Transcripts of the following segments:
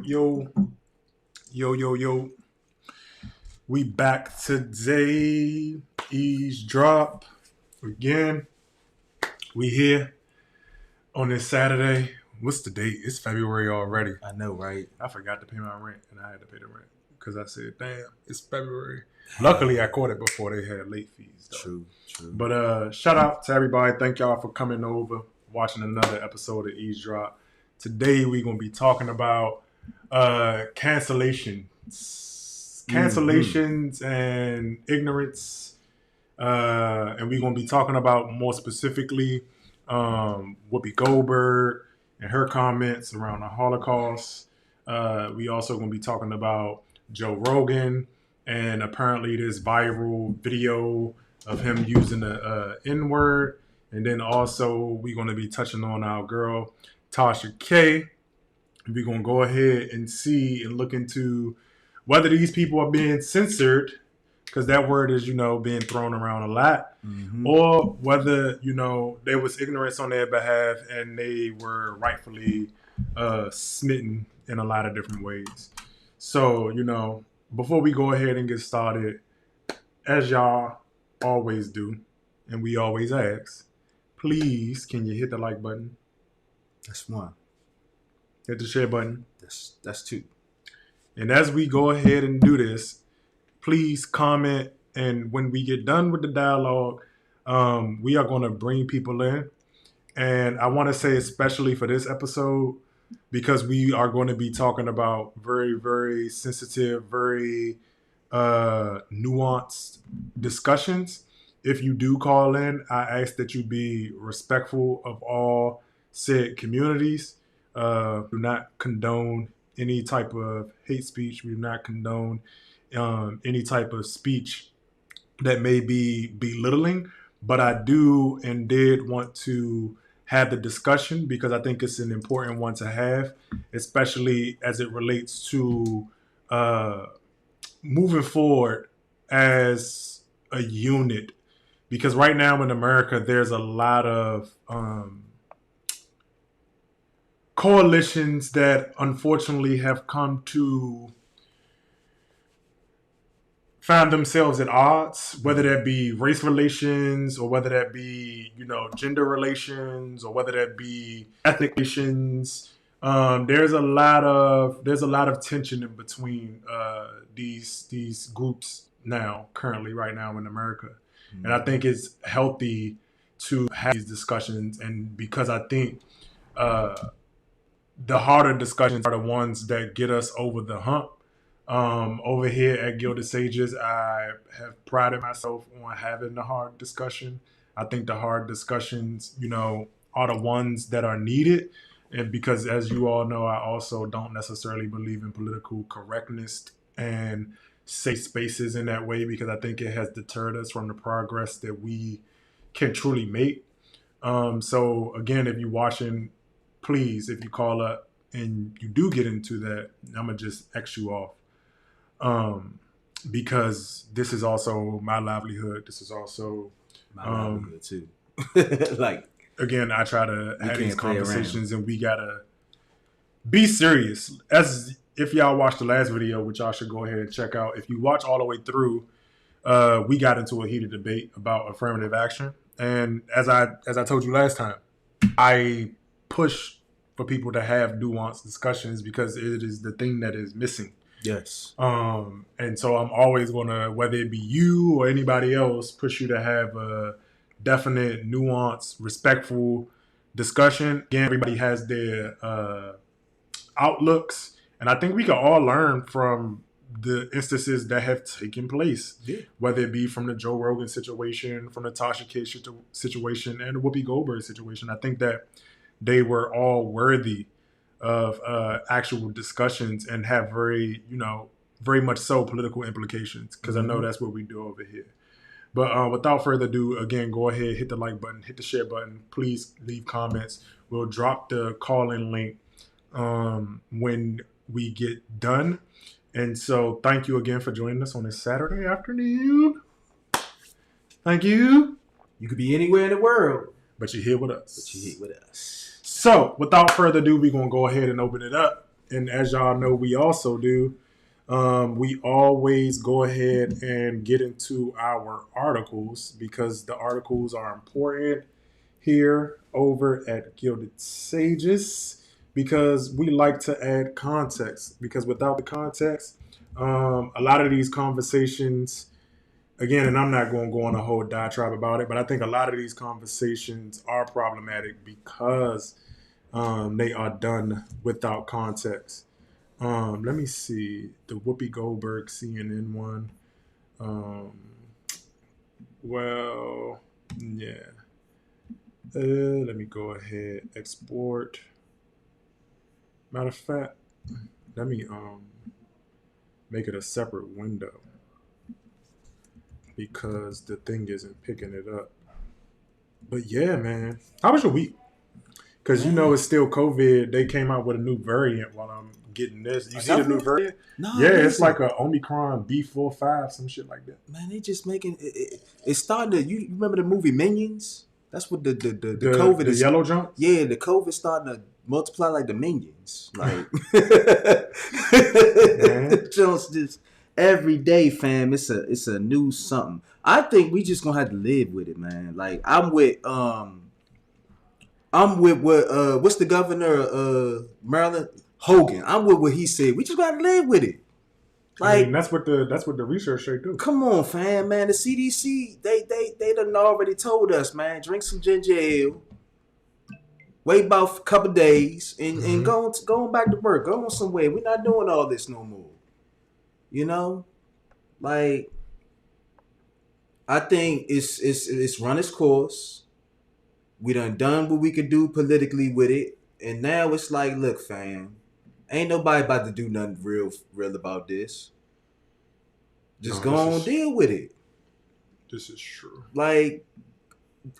Yo, yo. We back today. Eavesdrop again. We here on this Saturday. What's the date? It's February already. I know, right? I forgot to pay my rent and I had to pay the rent because I said, damn, it's February. Luckily, I caught it before they had late fees, though. True. But shout out to everybody. Thank y'all for coming over, watching another episode of Eavesdrop. Today, we're going to be talking about cancellations and ignorance. And we're going to be talking about more specifically Whoopi Goldberg and her comments around the Holocaust. We also going to be talking about Joe Rogan and apparently this viral video of him using the N-word. And then also we're going to be touching on our girl Tasha K. We're going to go ahead and see and look into whether these people are being censored, because that word is, being thrown around a lot, or whether, there was ignorance on their behalf and they were rightfully smitten in a lot of different ways. So, before we go ahead and get started, as y'all always do, and we always ask, please, can you hit the like button? That's one. Hit the share button. That's two. And as we go ahead and do this, please comment. And when we get done with the dialogue, we are going to bring people in. And I want to say, especially for this episode, because we are going to be talking about very, very sensitive, very nuanced discussions. If you do call in, I ask that you be respectful of all said communities. Do not condone any type of hate speech. We do not condone any type of speech that may be belittling. But I do and did want to have the discussion because I think it's an important one to have, especially as it relates to moving forward as a unit. Because right now in America, there's a lot of coalitions that unfortunately have come to find themselves at odds, whether that be race relations or whether that be, gender relations or whether that be ethnic relations. There's a lot of tension in between these groups currently right now in America. And I think it's healthy to have these discussions, and because I think the harder discussions are the ones that get us over the hump. Over here at Gilded Sages, I have prided myself on having the hard discussion. I think the hard discussions, are the ones that are needed. And because, as you all know, I also don't necessarily believe in political correctness and safe spaces in that way, because I think it has deterred us from the progress that we can truly make. So again, if you're watching, please, if you call up and you do get into that, I'm going to just X you off. Because this is also my livelihood. This is also my livelihood too. Again, I try to have these conversations and we got to be serious. As if y'all watched the last video, which y'all should go ahead and check out. If you watch all the way through, we got into a heated debate about affirmative action. And as I told you last time, I push for people to have nuanced discussions because it is the thing that is missing. Yes. And so I'm always going to, whether it be you or anybody else, push you to have a definite, nuanced, respectful discussion. Again, everybody has their outlooks. And I think we can all learn from the instances that have taken place, whether it be from the Joe Rogan situation, from the Tasha K situation, and the Whoopi Goldberg situation. I think that they were all worthy of actual discussions and have very much so political implications, because I know that's what we do over here. But without further ado, again, go ahead, hit the like button, hit the share button. Please leave comments. We'll drop the call-in link when we get done. And so thank you again for joining us on this Saturday afternoon. Thank you. You could be anywhere in the world, but you're here with us. So without further ado, we're going to go ahead and open it up. and as y'all know, we also do. We always go ahead and get into our articles because the articles are important here over at Gilded Sages because we like to add context. Because without the context, a lot of these conversations, again, and I'm not going to go on a whole diatribe about it, but I think a lot of these conversations are problematic because they are done without context. Let me see the Whoopi Goldberg CNN one. Um, well, yeah. Let me go ahead export. Matter of fact, let me make it a separate window because the thing isn't picking it up. But yeah, man, how was your week? Because you know it's still COVID. They came out with a new variant while I'm getting this. You see the new variant? No, Yeah, it's like a Omicron B45, some shit like that. Man, they just making it. It's starting to. You remember the movie Minions? That's what the COVID the is. Yellow junk. Yeah, the COVID starting to multiply like the Minions. Like, just every day, fam. It's a new something. I think we just gonna have to live with it, man. Like I'm with what what's the governor of Maryland? Hogan. I'm with what he said. We just gotta live with it. Like, I mean, that's what the research say too. come on, fam, man. The CDC, they done already told us, man. Drink some ginger ale. Wait about a couple days and going back to work. Go on somewhere. We're not doing all this no more. You know, like I think it's run its course. We done what we could do politically with it, and now it's like, look, fam, ain't nobody about to do nothing real about this. Just go on, deal with it. This is true. Like,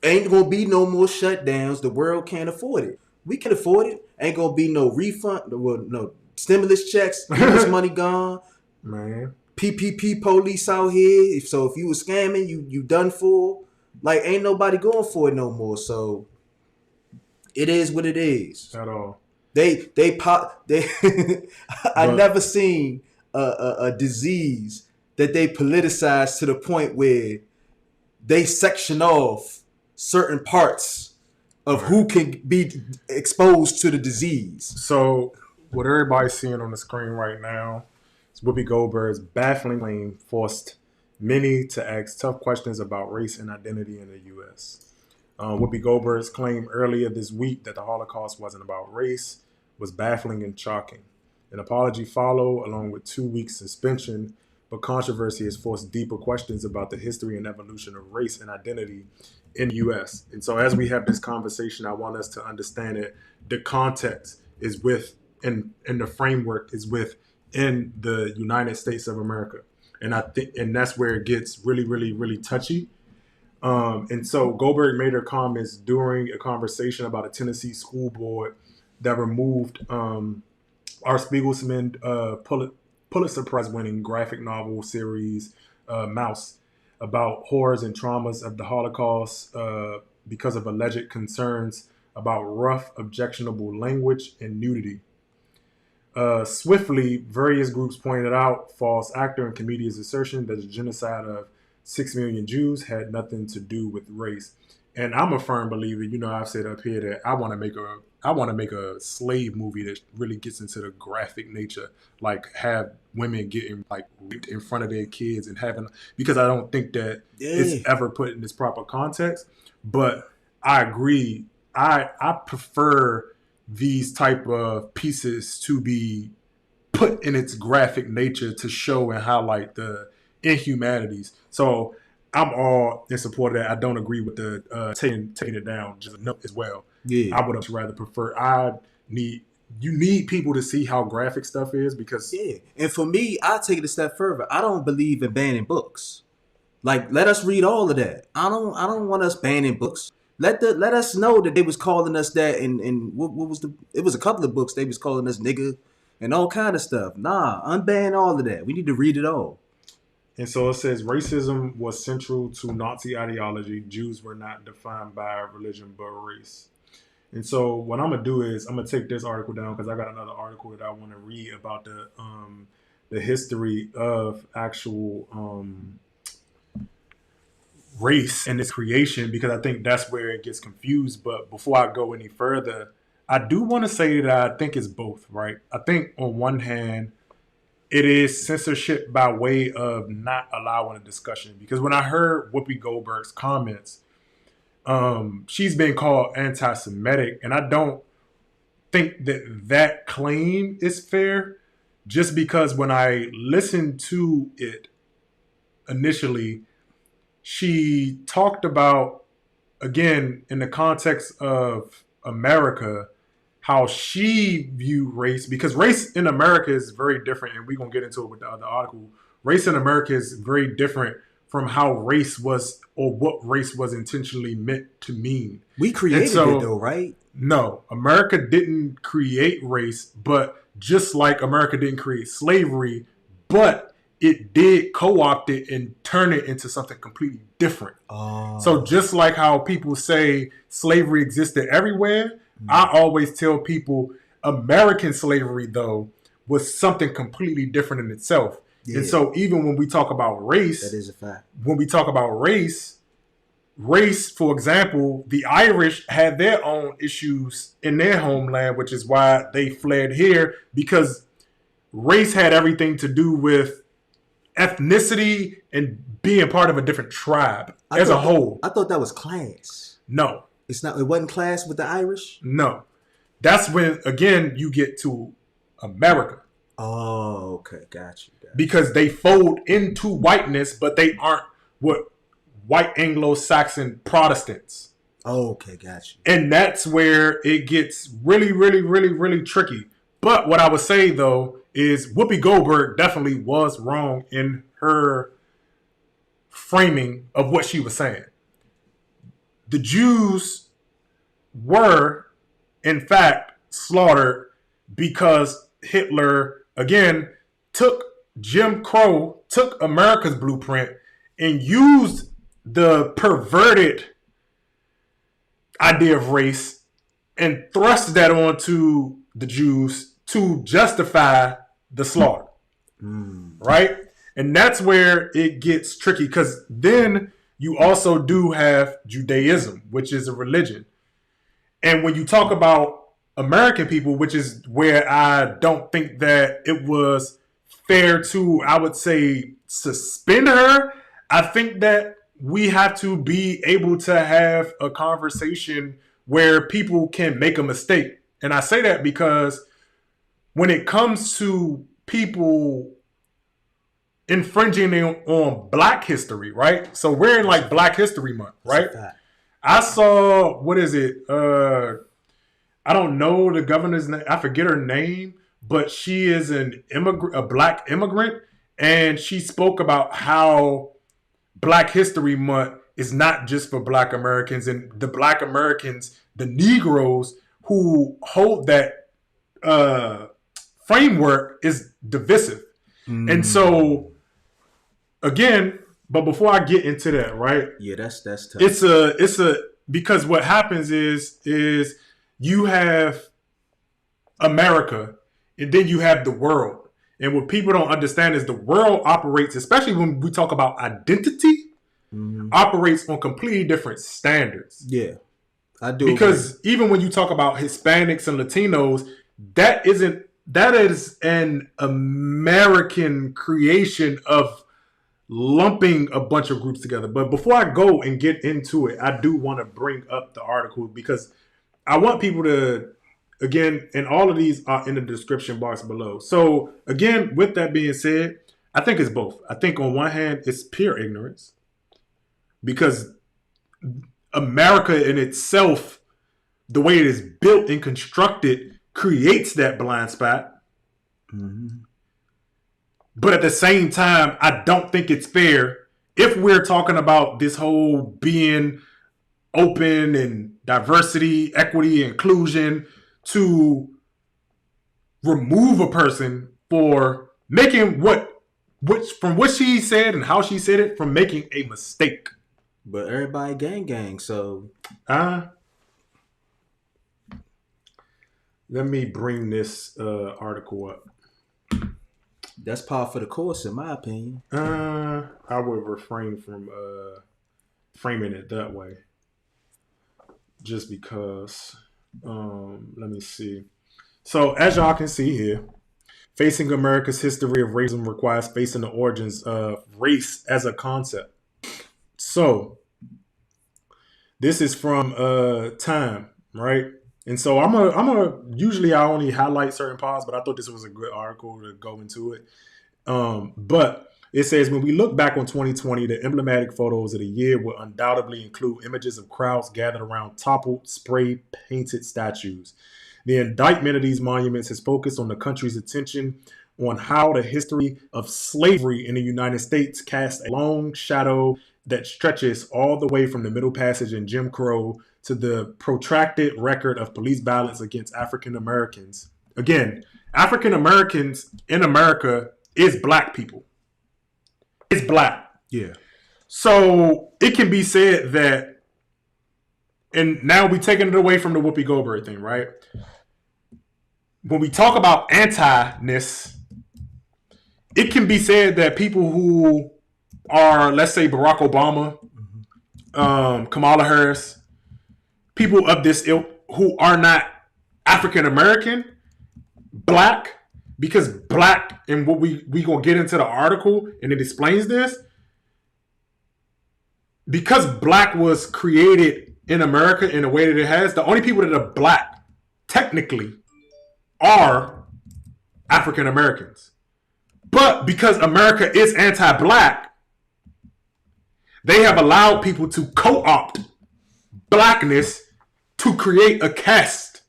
ain't gonna be no more shutdowns. The world can't afford it. We can afford it. Ain't gonna be no refund. Well, no stimulus checks. Stimulus money gone. Man. PPP police out here. So if you was scamming, you done for. Like, ain't nobody going for it no more. So it is what it is. At all. They I never seen a disease that they politicized to the point where they section off certain parts of who can be exposed to the disease. So what everybody's seeing on the screen right now is Whoopi Goldberg's baffling claim forced many to ask tough questions about race and identity in the U.S. Whoopi Goldberg's claim earlier this week that the Holocaust wasn't about race was baffling and shocking. An apology followed, along with 2 weeks suspension, but controversy has forced deeper questions about the history and evolution of race and identity in the U.S. And so as we have this conversation, I want us to understand that the context is and the framework is within the United States of America. And I think, and that's where it gets really, really, really touchy. And so Goldberg made her comments during a conversation about a Tennessee school board that removed R. Spiegelman Pulitzer Prize-winning graphic novel series Mouse about horrors and traumas of the Holocaust because of alleged concerns about rough, objectionable language and nudity. Swiftly, various groups pointed out false actor and comedian's assertion that the genocide of 6 million Jews had nothing to do with race. And I'm a firm believer, you know, I've said up here that I want to make a slave movie that really gets into the graphic nature, like have women getting like raped in front of their kids and having, because I don't think that it's ever put in this proper context. But I agree. I prefer these type of pieces to be put in its graphic nature to show and highlight the inhumanities. So I'm all in support of that. I don't agree with the taking it down just as well. Yeah, I would rather prefer. You need people to see how graphic stuff is because and for me, I take it a step further. I don't believe in banning books. Like, let us read all of that. I don't want us banning books. Let us know that they was calling us that, and what was it was a couple of books they was calling us nigga and all kind of stuff. Nah, unban all of that. We need to read it all. And so it says racism was central to Nazi ideology. Jews were not defined by religion but race. And so what I'm gonna do is I'm gonna take this article down because I got another article that I want to read about the history of actual race and its creation, because I think that's where it gets confused. But before I go any further, I do want to say that I think it's both, right? I think on one hand, it is censorship by way of not allowing a discussion. Because when I heard Whoopi Goldberg's comments, she's been called anti-Semitic, and I don't think that claim is fair. Just because when I listened to it initially, she talked about, again, in the context of America, how she viewed race, because race in America is very different, and we're going to get into it with the other article. Race in America is very different from how race was, or what race was intentionally meant to mean. We created it though, right? No, America didn't create race, but just like America didn't create slavery, but it did co-opt it and turn it into something completely different. Oh. So just like how people say slavery existed everywhere, I always tell people American slavery, though, was something completely different in itself. Yeah. And so even when we talk about race, that is a fact. When we talk about race, for example, the Irish had their own issues in their homeland, which is why they fled here, because race had everything to do with ethnicity and being part of a different tribe as a whole. I thought that was class. No. It's not. It wasn't class with the Irish? No. That's when, again, you get to America. Oh, okay. Got you. Because they fold into whiteness, but they aren't what white Anglo-Saxon Protestants. Oh, okay. Got you. And that's where it gets really, really, really, really tricky. But what I would say, though, is Whoopi Goldberg definitely was wrong in her framing of what she was saying. The Jews were, in fact, slaughtered because Hitler, again, took Jim Crow, took America's blueprint, and used the perverted idea of race and thrust that onto the Jews to justify the slaughter. Right? And that's where it gets tricky, because then you also do have Judaism, which is a religion. And when you talk about American people, which is where I don't think that it was fair to, I would say, suspend her, I think that we have to be able to have a conversation where people can make a mistake. And I say that because when it comes to people infringing on Black history, right? So we're in like Black History Month, right? I saw, what is it? I don't know the governor's name. I forget her name, but she is a Black immigrant, and she spoke about how Black History Month is not just for Black Americans, and the Black Americans, the Negroes who hold that framework is divisive. And so, again, but before I get into that, right? Yeah, that's tough. It's a because what happens is you have America, and then you have the world. And what people don't understand is the world operates, especially when we talk about identity, operates on completely different standards. Yeah, I do. Because even when you talk about Hispanics and Latinos, that is an American creation of lumping a bunch of groups together. But before I go and get into it, I do want to bring up the article, because I want people to, again, and all of these are in the description box below. So again, with that being said, I think it's both. I think on one hand, it's pure ignorance, because America in itself, the way it is built and constructed, creates that blind spot. But at the same time, I don't think it's fair, if we're talking about this whole being open and diversity, equity, inclusion, to remove a person for making from what she said and how she said it, from making a mistake. But everybody gang, so Let me bring this article up. That's par for the course, in my opinion. I would refrain from framing it that way, just because. Let me see. So, as y'all can see here, facing America's history of racism requires facing the origins of race as a concept. So, this is from Time, right? And so usually I only highlight certain parts, but I thought this was a good article to go into it. But it says, when we look back on 2020, the emblematic photos of the year will undoubtedly include images of crowds gathered around toppled, spray painted statues. The indictment of these monuments has focused on the country's attention on how the history of slavery in the United States casts a long shadow that stretches all the way from the Middle Passage and Jim Crow to the protracted record of police violence against African Americans. Again, African Americans in America is black people. It's black. Yeah. So it can be said that, and now we're taking it away from the Whoopi Goldberg thing, right? When we talk about anti-ness, it can be said that people who are, let's say, Barack Obama, Kamala Harris, people of this ilk who are not African American, black, because black, and what we gonna get into the article, and it explains this, because black was created in America in a way that it has, the only people that are black, technically, are African Americans. But because America is anti-black, they have allowed people to co-opt blackness to create a caste.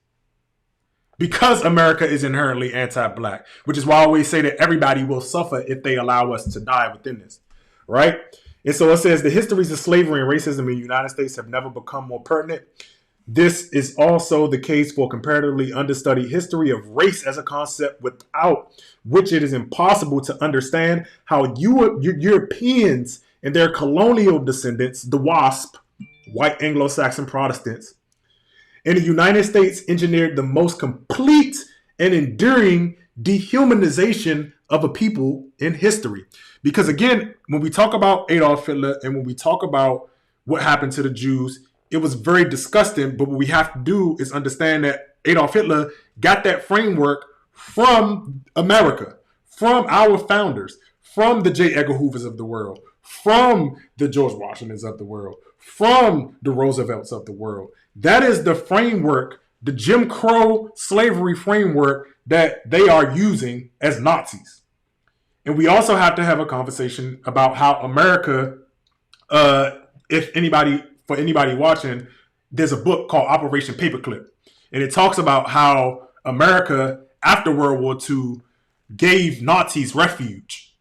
Because America is inherently anti-black, which is why I always say that everybody will suffer if they allow us to die within this, right? And so it says the histories of slavery and racism in the United States have never become more pertinent. This is also the case for comparatively understudied history of race as a concept, without which it is impossible to understand how Europeans and their colonial descendants, the WASP, white Anglo-Saxon Protestants, in the United States engineered the most complete and enduring dehumanization of a people in history. Because again, when we talk about Adolf Hitler and when we talk about what happened to the Jews, it was very disgusting. But what we have to do is understand that Adolf Hitler got that framework from America, from our founders, from the J. Edgar Hoovers of the world, from the George Washingtons of the world, from the Roosevelts of the world. That is the framework, the Jim Crow slavery framework that they are using as Nazis. And we also have to have a conversation about how America, for anybody watching, there's a book called Operation Paperclip. And it talks about how America, after World War II, gave Nazis refuge.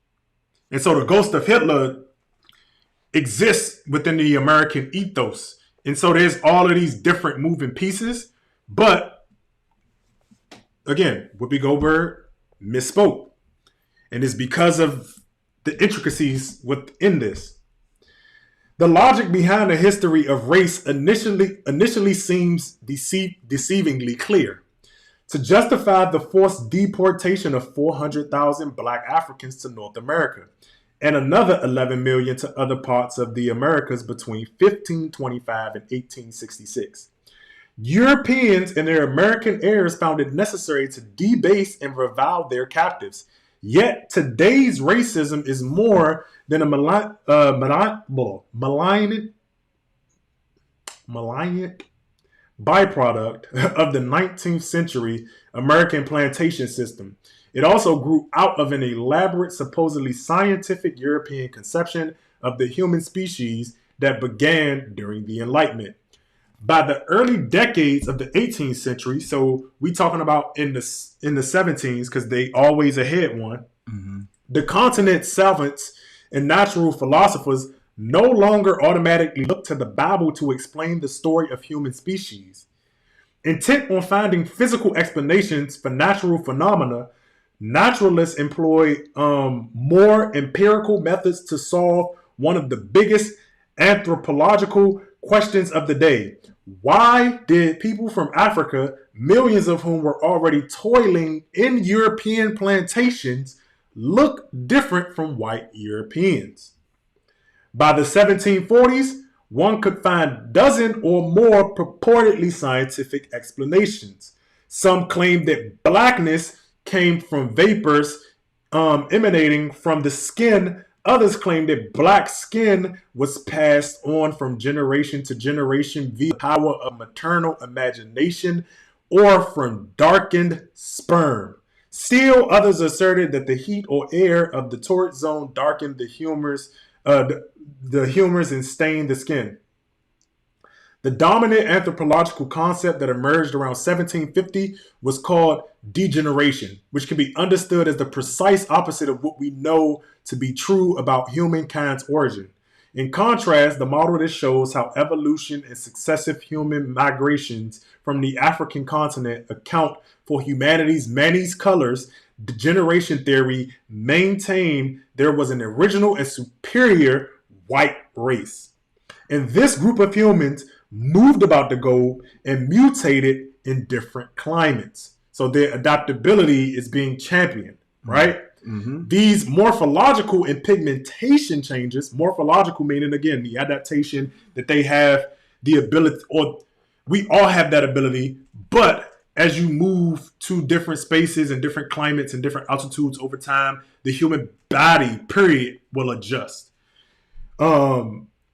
And so the ghost of Hitler exists within the American ethos. And so there's all of these different moving pieces. But again, Whoopi Goldberg misspoke. And it's because of the intricacies within this. The logic behind the history of race initially seems deceivingly clear. To justify the forced deportation of 400,000 black Africans to North America and another 11 million to other parts of the Americas between 1525 and 1866. Europeans and their American heirs found it necessary to debase and revile their captives. Yet today's racism is more than a malign byproduct of the 19th century American plantation system. It also grew out of an elaborate, supposedly scientific European conception of the human species that began during the Enlightenment. By the early decades of the 18th century, so we talking about in the 17s, because they always ahead one, the continent's savants and natural philosophers no longer automatically look to the Bible to explain the story of human species. Intent on finding physical explanations for natural phenomena, naturalists employ more empirical methods to solve one of the biggest anthropological questions of the day. Why did people from Africa, millions of whom were already toiling in European plantations, look different from white Europeans? By the 1740s, one could find a dozen or more purportedly scientific explanations. Some claimed that blackness came from vapors emanating from the skin. Others claimed that black skin was passed on from generation to generation via the power of maternal imagination or from darkened sperm. Still, others asserted that the heat or air of the torrid zone darkened the humors and stained the skin. The dominant anthropological concept that emerged around 1750 was called degeneration, which can be understood as the precise opposite of what we know to be true about humankind's origin. In contrast, the model that shows how evolution and successive human migrations from the African continent account for humanity's many colors, degeneration theory maintained there was an original and superior white race. And this group of humans moved about the globe and mutated in different climates. So their adaptability is being championed, right? Mm-hmm. These morphological and pigmentation changes, morphological meaning, again, the adaptation that they have the ability, or we all have that ability, but as you move to different spaces and different climates and different altitudes over time, the human body, period, will adjust.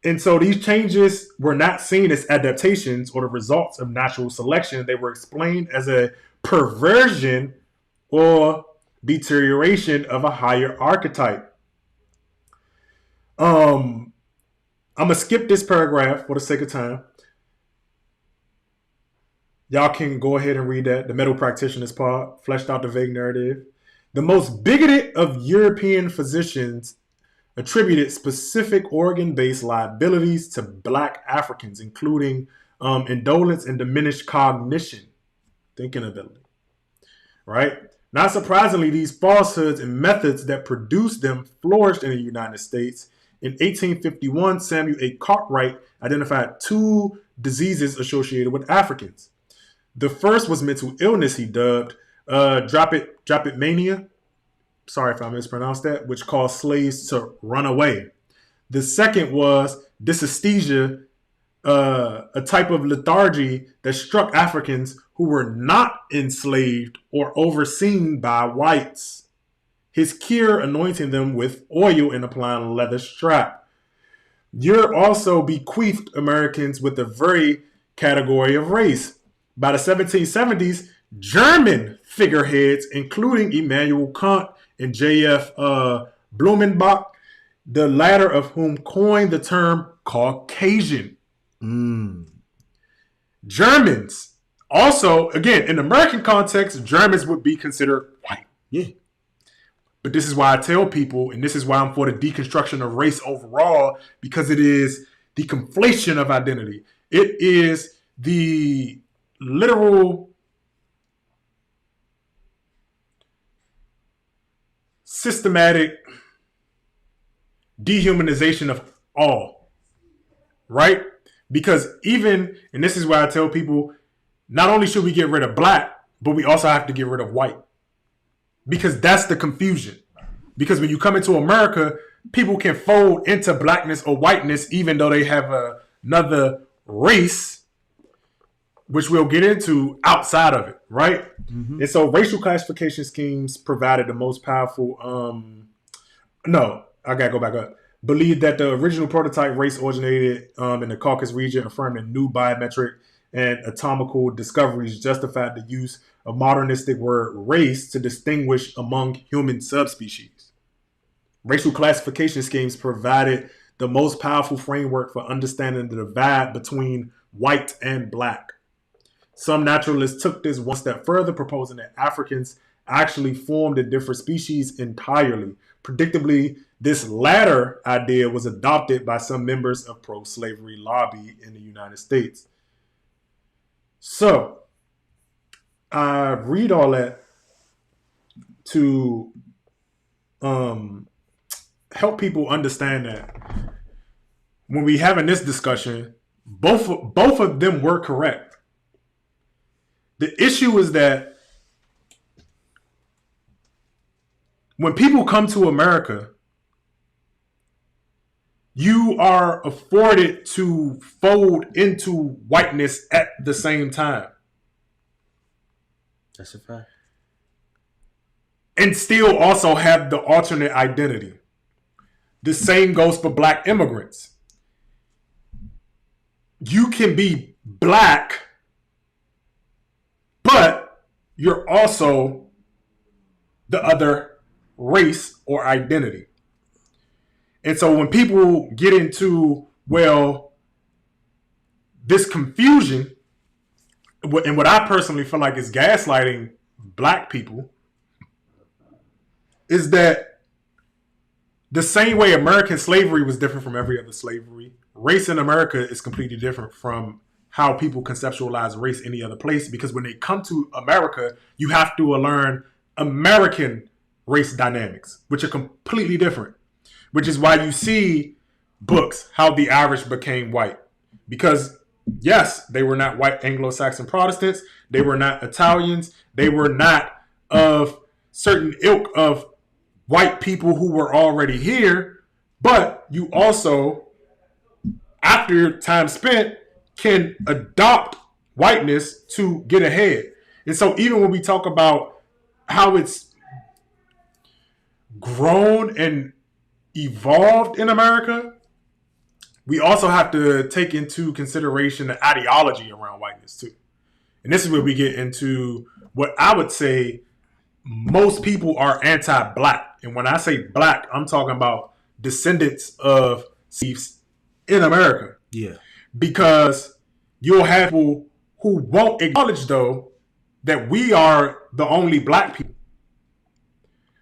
And so these changes were not seen as adaptations or the results of natural selection. They were explained as a perversion or deterioration of a higher archetype. I'm going to skip this paragraph for the sake of time. Y'all can go ahead and read that. The Metal Practitioner's part fleshed out the vague narrative. The most bigoted of European physicians attributed specific organ-based liabilities to black Africans, including indolence and diminished cognition, thinking ability, right? Not surprisingly, these falsehoods and methods that produced them flourished in the United States. In 1851, Samuel A. Cartwright identified two diseases associated with Africans. The first was mental illness he dubbed drop-it mania. Sorry if I mispronounced that, which caused slaves to run away. The second was dysesthesia, a type of lethargy that struck Africans who were not enslaved or overseen by whites. His cure, anointing them with oil and applying a leather strap. Europe also bequeathed Americans with the very category of race. By the 1770s, German figureheads, including Immanuel Kant and J.F. Blumenbach, the latter of whom coined the term Caucasian. Germans, also, again, in American context, Germans would be considered white. Yeah. But this is why I tell people, and this is why I'm for the deconstruction of race overall, because it is the conflation of identity. It is the literal systematic dehumanization of all, right? Because even, and this is why I tell people, not only should we get rid of black, but we also have to get rid of white. Because that's the confusion. Because when you come into America, people can fold into blackness or whiteness even though they have another race, which we'll get into outside of it, right? Mm-hmm. And so racial classification schemes provided the most powerful, I gotta go back up. Believed that the original prototype race originated in the Caucasus region, affirmed that new biometric and atomical discoveries justified the use of modernistic word race to distinguish among human subspecies. Racial classification schemes provided the most powerful framework for understanding the divide between white and black. Some naturalists took this one step further, proposing that Africans actually formed a different species entirely. Predictably, this latter idea was adopted by some members of pro-slavery lobby in the United States. So, I read all that to help people understand that when we having this discussion, both of them were correct. The issue is that when people come to America, you are afforded to fold into whiteness at the same time. That's a fact. And still also have the alternate identity. The same goes for black immigrants. You can be black, but you're also the other race or identity. And so when people get into, well, this confusion, and what I personally feel like is gaslighting black people, is that the same way American slavery was different from every other slavery, race in America is completely different from how people conceptualize race any other place. Because when they come to America, you have to learn American race dynamics, which are completely different. Which is why you see books, How the Irish Became White. Because, yes, they were not white Anglo-Saxon Protestants. They were not Italians. They were not of certain ilk of white people who were already here. But you also, after your time spent, can adopt whiteness to get ahead. And so even when we talk about how it's grown and evolved in America, we also have to take into consideration the ideology around whiteness too. And this is where we get into what I would say most people are anti-black. And when I say black, I'm talking about descendants of slaves in America. Yeah. Because you'll have people who won't acknowledge, though, that we are the only black people.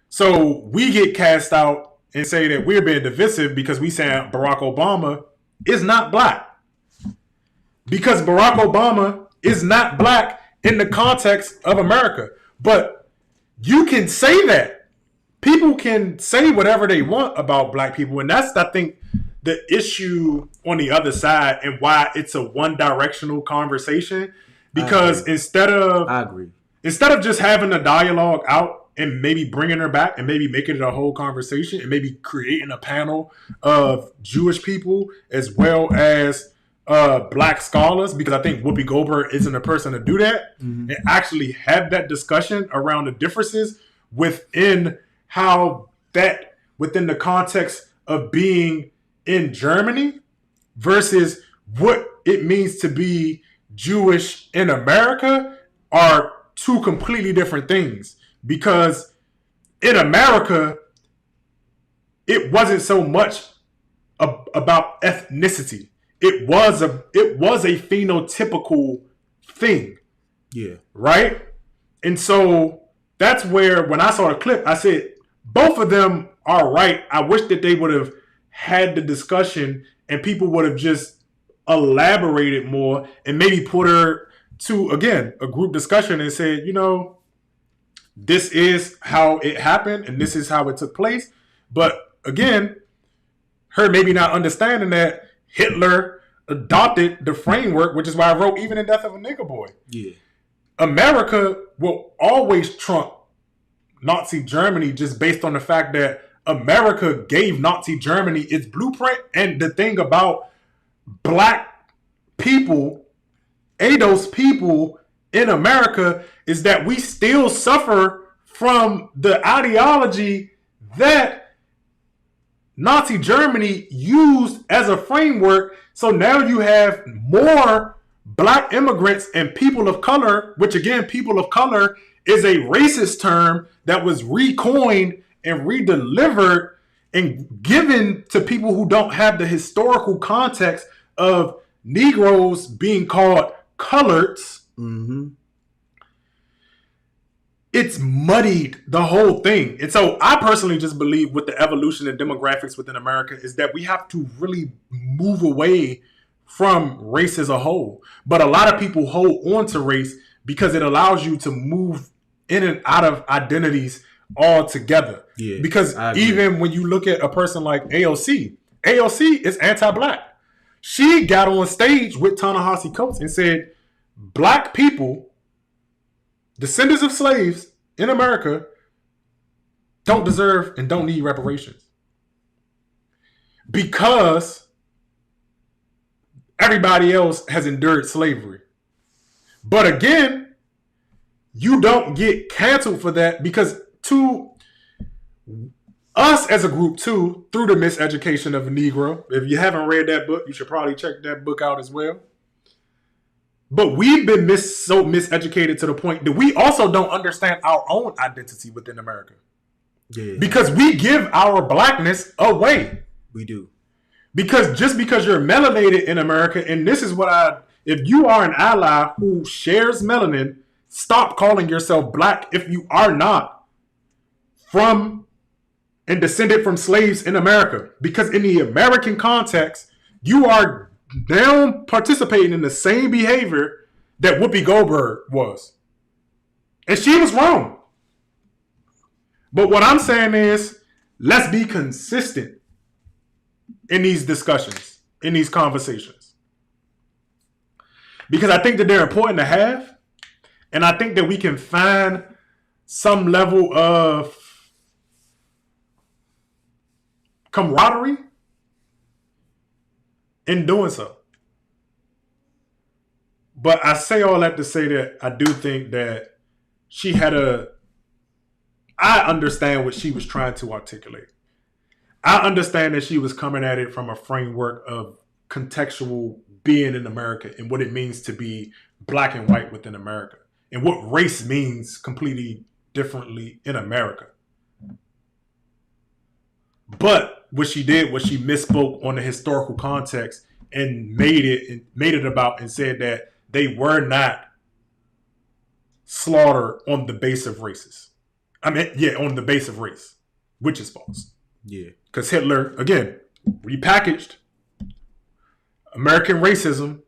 So we get cast out and say that we're being divisive because we say Barack Obama is not black. Because Barack Obama is not black in the context of America. But you can say that. People can say whatever they want about black people. And that's, I think, the issue on the other side and why it's a one-directional conversation. Because instead of just having a dialogue out and maybe bringing her back and maybe making it a whole conversation and maybe creating a panel of Jewish people as well as black scholars, because I think Whoopi Goldberg isn't a person to do that, and actually have that discussion around the differences within how that, within the context of being in Germany versus what it means to be Jewish in America are two completely different things. Because in America, it wasn't so much about ethnicity. It was a phenotypical thing. Yeah. Right? And so that's where, when I saw the clip, I said, both of them are right. I wish that they would have had the discussion and people would have just elaborated more and maybe put her to, again, a group discussion and said, you know, this is how it happened and this is how it took place. But again, her maybe not understanding that Hitler adopted the framework, which is why I wrote even in Death of a Nigger Boy. Yeah. America will always trump Nazi Germany just based on the fact that America gave Nazi Germany its blueprint. And the thing about black people, those people in America, is that we still suffer from the ideology that Nazi Germany used as a framework. So now you have more black immigrants and people of color, which again, people of color is a racist term that was recoined and redelivered and given to people who don't have the historical context of Negroes being called coloreds. Mm-hmm. It's muddied the whole thing. And so I personally just believe with the evolution and demographics within America is that we have to really move away from race as a whole. But a lot of people hold on to race because it allows you to move in and out of identities altogether. Yeah, because even when you look at a person like AOC is anti-black. She got on stage with Ta-Nehisi Coates and said, black people, descendants of slaves in America, don't deserve and don't need reparations. Because everybody else has endured slavery. But again, you don't get canceled for that because to us as a group too, through the miseducation of a Negro, if you haven't read that book, you should probably check that book out as well. But we've been so miseducated to the point that we also don't understand our own identity within America. Yeah. Because we give our blackness away. We do. Because just because you're melanated in America, and this is what if you are an ally who shares melanin, stop calling yourself black if you are not from and descended from slaves in America. Because in the American context, you are now participating in the same behavior that Whoopi Goldberg was. And she was wrong. But what I'm saying is, let's be consistent in these discussions, in these conversations. Because I think that they're important to have. And I think that we can find some level of camaraderie in doing so. But I say all that to say that I do think that she had I understand what she was trying to articulate. I understand that she was coming at it from a framework of contextual being in America and what it means to be black and white within America and what race means completely differently in America. But what she did was she misspoke on the historical context and made it about and said that they were not slaughtered on the base of races. On the base of race, which is false. Yeah. Because Hitler, again, repackaged American racism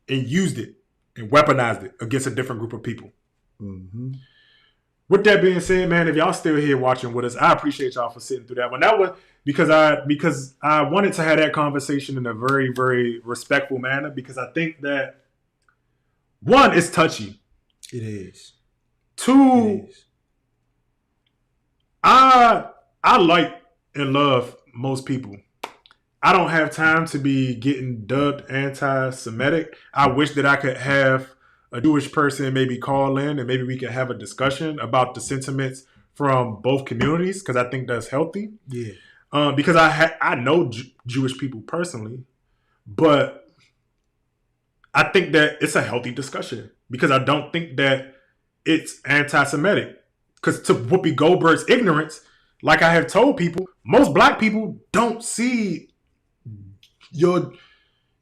and used it and weaponized it against a different group of people. Mm-hmm. With that being said, man, if y'all still here watching with us, I appreciate y'all for sitting through that one. That was because I wanted to have that conversation in a very, very respectful manner because I think that one, it's touchy. It is. Two, it is. I like and love most people. I don't have time to be getting dubbed anti-Semitic. I wish that I could have a Jewish person maybe call in and maybe we could have a discussion about the sentiments from both communities because I think that's healthy. Yeah. Because I know Jewish people personally, but I think that it's a healthy discussion because I don't think that it's anti-Semitic. Because to Whoopi Goldberg's ignorance, like I have told people, most black people don't see your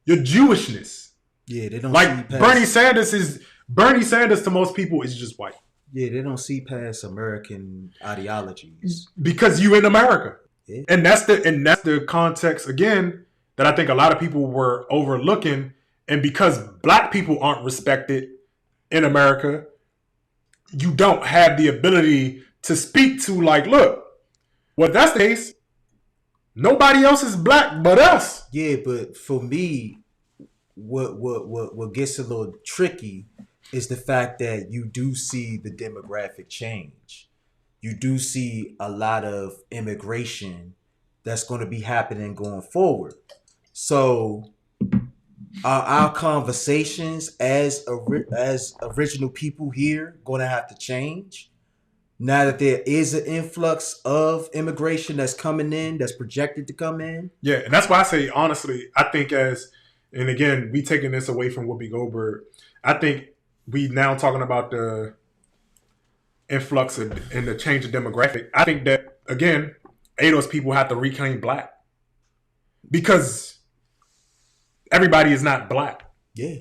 Jewishness. Yeah, they don't like see past... Bernie Sanders to most people is just white. Yeah, they don't see past American ideologies. Because you in America. Yeah. And that's the context again that I think a lot of people were overlooking. And because black people aren't respected in America, you don't have the ability to speak to like, look, well, that's the case. Nobody else is black but us. Yeah, but for me, what gets a little tricky is the fact that you do see the demographic change. You do see a lot of immigration that's going to be happening going forward. So our conversations as original people here going to have to change now that there is an influx of immigration that's coming in, that's projected to come in. Yeah, and that's why I say, honestly, I think and again, we taking this away from Whoopi Goldberg, I think we now talking about the influx and the change of demographic. I think that, again, those people have to reclaim black because everybody is not black. Yeah.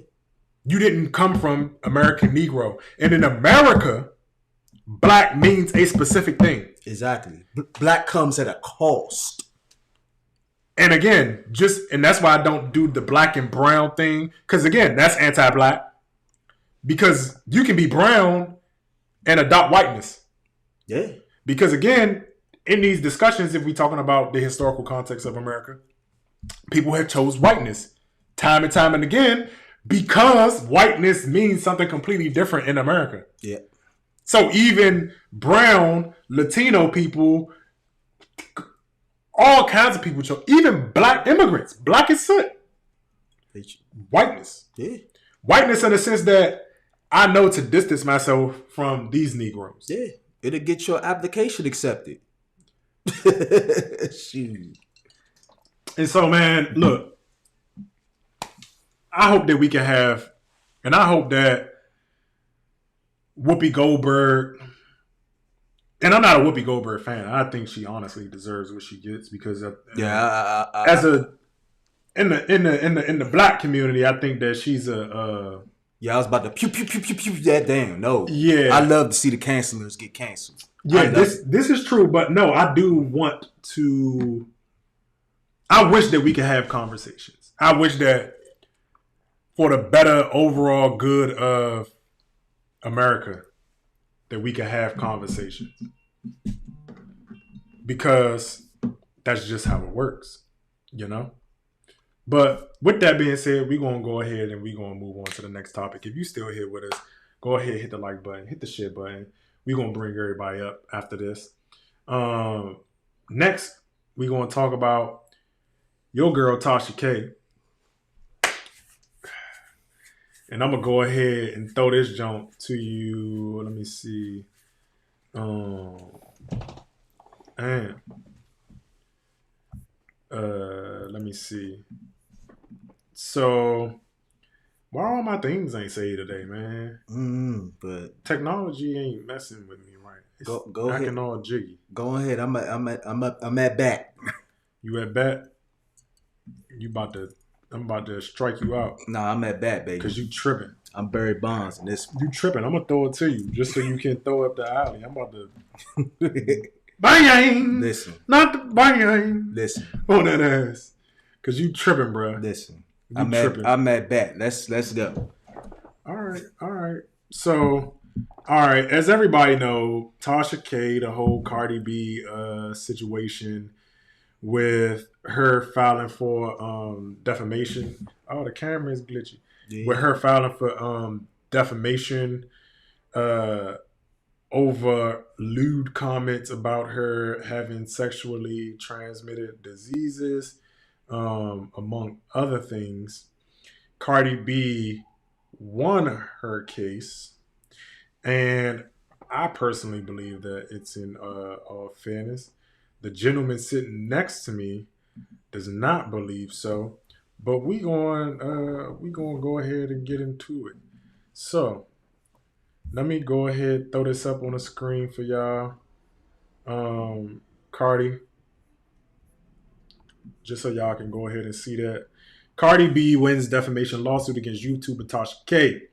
You didn't come from American Negro. And in America, black means a specific thing. Exactly. Black comes at a cost. And again, and that's why I don't do the black and brown thing. Because again, that's anti-black. Because you can be brown and adopt whiteness. Yeah. Because again, in these discussions, if we're talking about the historical context of America, people have chose whiteness time and again because whiteness means something completely different in America. Yeah. So even brown, Latino people, all kinds of people chose, even black immigrants, black as soot. Whiteness. Yeah. Whiteness in the sense that I know to distance myself from these Negroes. Yeah. It'll get your application accepted. Shoot. And so, man, look, I hope that we can have, and I hope that Whoopi Goldberg, and I'm not a Whoopi Goldberg fan. I think she honestly deserves what she gets because in the black community, I think that she's a. Yeah, I was about to pew pew pew pew pew that damn. No. Yeah. I love to see the cancelers get canceled. Yeah, this is true, but no, I do want to. I wish that we could have conversations. I wish that for the better overall good of America, that we could have conversations. Because that's just how it works, you know? But with that being said, we're going to go ahead and we're going to move on to the next topic. If you still here with us, go ahead, hit the like button, hit the share button. We're going to bring everybody up after this. Next, we're going to talk about your girl, Tasha K. And I'm going to go ahead and throw this jump to you. Let me see. Let me see. So, why all my things ain't saved today, man? But technology ain't messing with me right. It's go acting ahead. all jiggy. Go ahead. I'm at bat. You at bat? I'm about to strike you out. Nah, I'm at bat, baby. Cause you tripping. I'm Barry Bonds in this. You tripping. I'm gonna throw it to you just so you can throw up the alley. I'm about to bang. Listen. Not the bang. Listen. On that ass. Cause you tripping, bro. Listen. I'm at bat. Let's go. All right. So, all right. As everybody know, Tasha K, the whole Cardi B situation with her filing for defamation. Oh, the camera is glitchy. Yeah. With her filing for defamation over lewd comments about her having sexually transmitted diseases, among other things. Cardi B won her case, and I personally believe that it's in all fairness. The gentleman sitting next to me does not believe so, but we going go ahead and get into it. So let me go ahead, throw this up on the screen for y'all. Cardi, just so y'all can go ahead and see that. Cardi B wins defamation lawsuit against YouTuber Tasha K.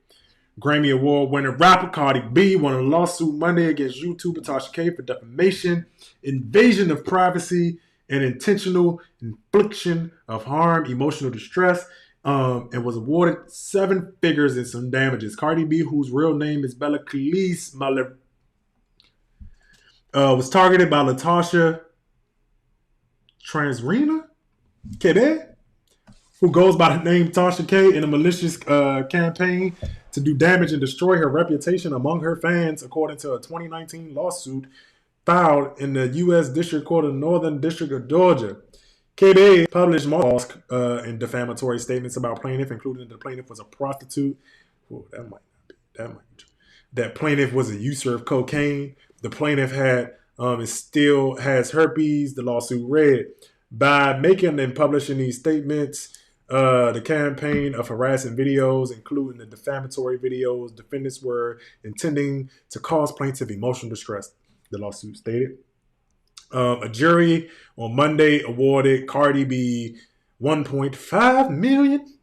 Grammy Award winner rapper Cardi B won a lawsuit Monday against YouTuber Tasha K for defamation, invasion of privacy, and intentional infliction of harm, emotional distress, and was awarded 7 figures and some damages. Cardi B, whose real name is Bella Khalees, was targeted by Latasha Transrena Kebe, who goes by the name Tasha K, in a malicious campaign to do damage and destroy her reputation among her fans, according to a 2019 lawsuit filed in the U.S. District Court of Northern District of Georgia. KB published false and defamatory statements about plaintiff, including the plaintiff was a prostitute. Whoa, that might be true. That plaintiff was a user of cocaine. The plaintiff had still has herpes. The lawsuit read, by making and publishing these statements, the campaign of harassing videos, including the defamatory videos, defendants were intending to cause plaintiff emotional distress, the lawsuit stated. A jury on Monday awarded Cardi B $1.5 million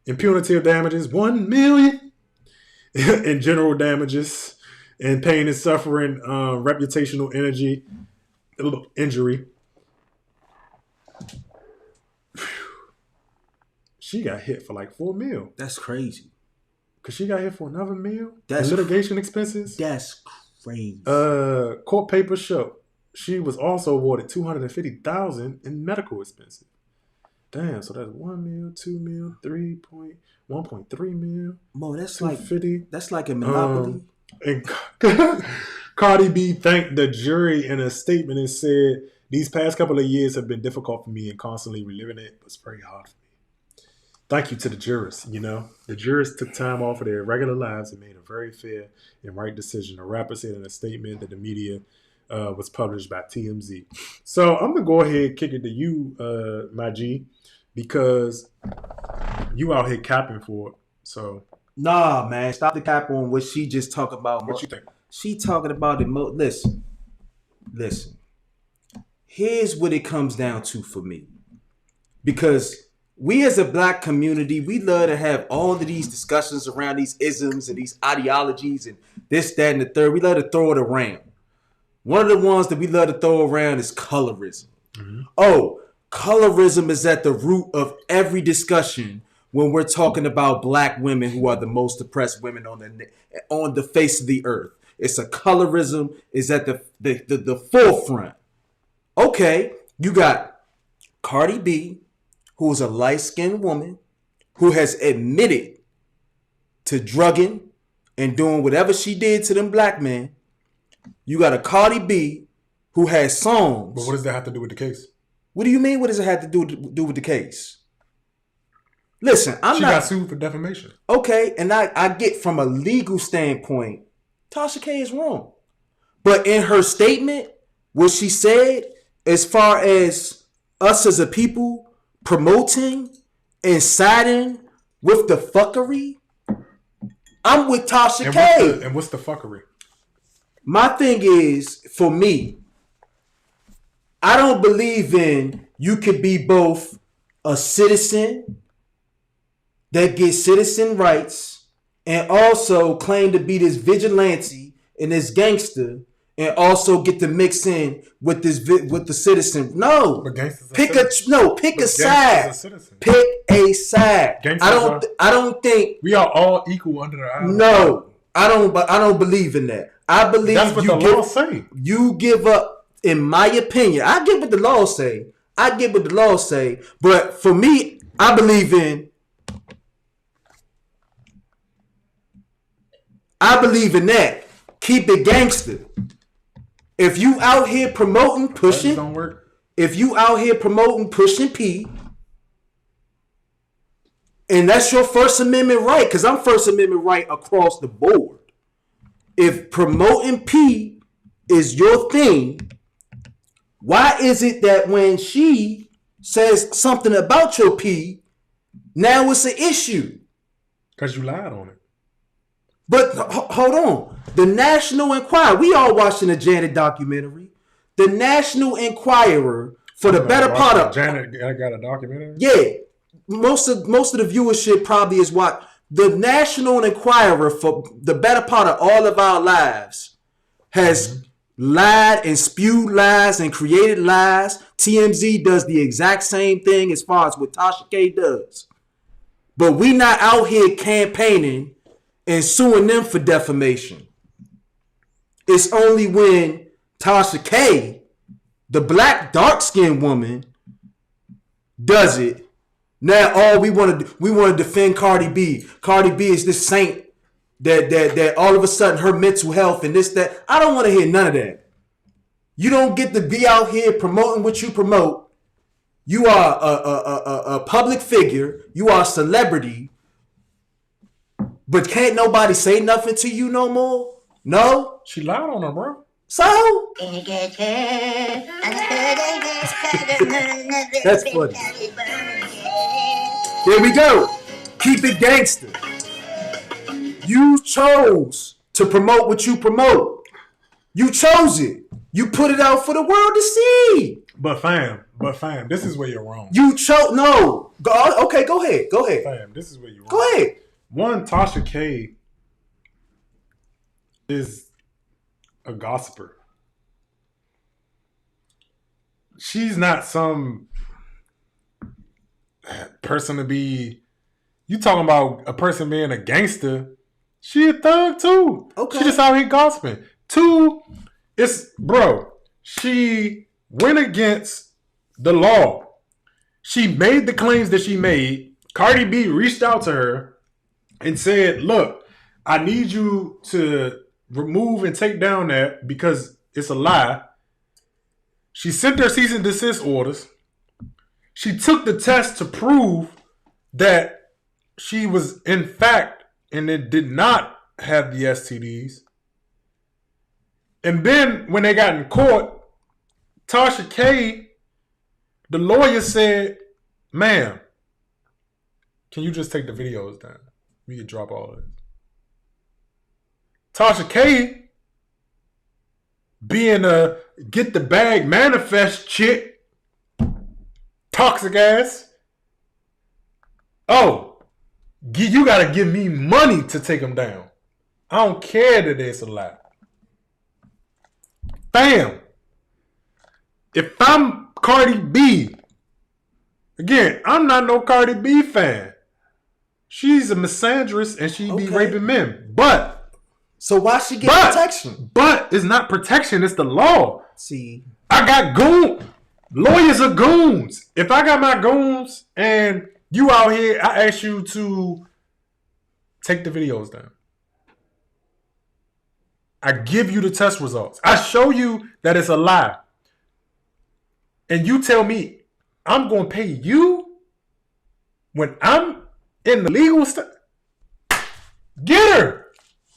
in punitive damages, $1 million in general damages, and pain and suffering, reputational injury. She got hit for like $4 million. That's crazy. Cause she got hit for another $1 million. That's litigation expenses. That's crazy. Court papers show she was also awarded $250,000 in medical expenses. Damn, so that's 1 mil, 2 mil, 1.3 mil. Mo, that's 250. like a monopoly. And Cardi B thanked the jury in a statement and said, "These past couple of years have been difficult for me and constantly reliving it was very hard for me. Thank you to the jurors. The jurors took time off of their regular lives and made a very fair and right decision." The rapper said in a statement that the media was published by TMZ. So I'm gonna go ahead and kick it to you, my G, because you out here capping for it. So nah, man, stop the cap on what she just talking about. What you think? She talking about it. Listen. Here's what it comes down to for me, because we as a black community, we love to have all of these discussions around these isms and these ideologies and this, that, and the third. We love to throw it around. One of the ones that we love to throw around is colorism. Mm-hmm. Oh, colorism is at the root of every discussion when we're talking about black women who are the most oppressed women on the face of the earth. It's a colorism is at the forefront. Okay, you got Cardi B, who is a light-skinned woman who has admitted to drugging and doing whatever she did to them black men. You got a Cardi B who has songs. But what does that have to do with the case? What do you mean? What does it have to do with the case? Listen, she got sued for defamation. Okay, and I get from a legal standpoint, Tasha K is wrong. But in her statement, what she said, as far as us as a people promoting and siding with the fuckery, I'm with Tasha K. And what's the fuckery? My thing is, for me, I don't believe in you could be both a citizen that gets citizen rights and also claim to be this vigilante and this gangster and also get to mix in with the citizen. No, pick a side. Pick a side. I don't think we are all equal under the eye. No, I don't believe in that. I believe that's what the law say. You give up, in my opinion. I get what the law say. But for me, I believe in that. Keep it gangster. If you out here promoting pushing, don't work. If you out here promoting pushing P, and that's your First Amendment right, because I'm First Amendment right across the board. If promoting P is your thing, why is it that when she says something about your P, now it's an issue? Because you lied on it. But hold on. The National Enquirer, we all watching the Janet documentary. The National Enquirer, for the better part of... Janet got a documentary? Yeah. Most of the viewership probably is what... The National Enquirer, for the better part of all of our lives, has lied and spewed lies and created lies. TMZ does the exact same thing as far as what Tasha K does. But we not out here campaigning and suing them for defamation. It's only when Tasha K, the black dark-skinned woman, does it. Now we want to defend Cardi B. Cardi B is this saint that all of a sudden her mental health and this, that. I don't want to hear none of that. You don't get to be out here promoting what you promote. You are a public figure. You are a celebrity. But can't nobody say nothing to you no more? No? She lied on her, bro. So? That's funny. There we go. Keep it gangster. You chose to promote what you promote. You chose it. You put it out for the world to see. But fam, this is where you're wrong. You chose... No. Okay, go ahead. Fam, this is where you're wrong. Go ahead. One, Tasha K is a gossiper. She's not some person to be... You talking about a person being a gangster. She a thug too. Okay. She just out here gossiping. Two, she went against the law. She made the claims that she made. Cardi B reached out to her and said, look, I need you to remove and take down that because it's a lie. She sent her cease and desist orders. She took the test to prove that she was in fact and it did not have the STDs. And then when they got in court, Tasha K, the lawyer said, ma'am, can you just take the videos down? We could drop all of this. Tasha K, being a get the bag manifest chick, toxic ass. Oh, you gotta give me money to take them down. I don't care that it's a lie. Bam. If I'm Cardi B, again, I'm not no Cardi B fan. She's a misandrist and she be raping men. But so why she get protection? But it's not protection, it's the law. See, I got goons. Lawyers are goons. If I got my goons and you out here, I ask you to take the videos down. I give you the test results. I show you that it's a lie. And you tell me I'm going to pay you when I'm in the legal stuff. Get her.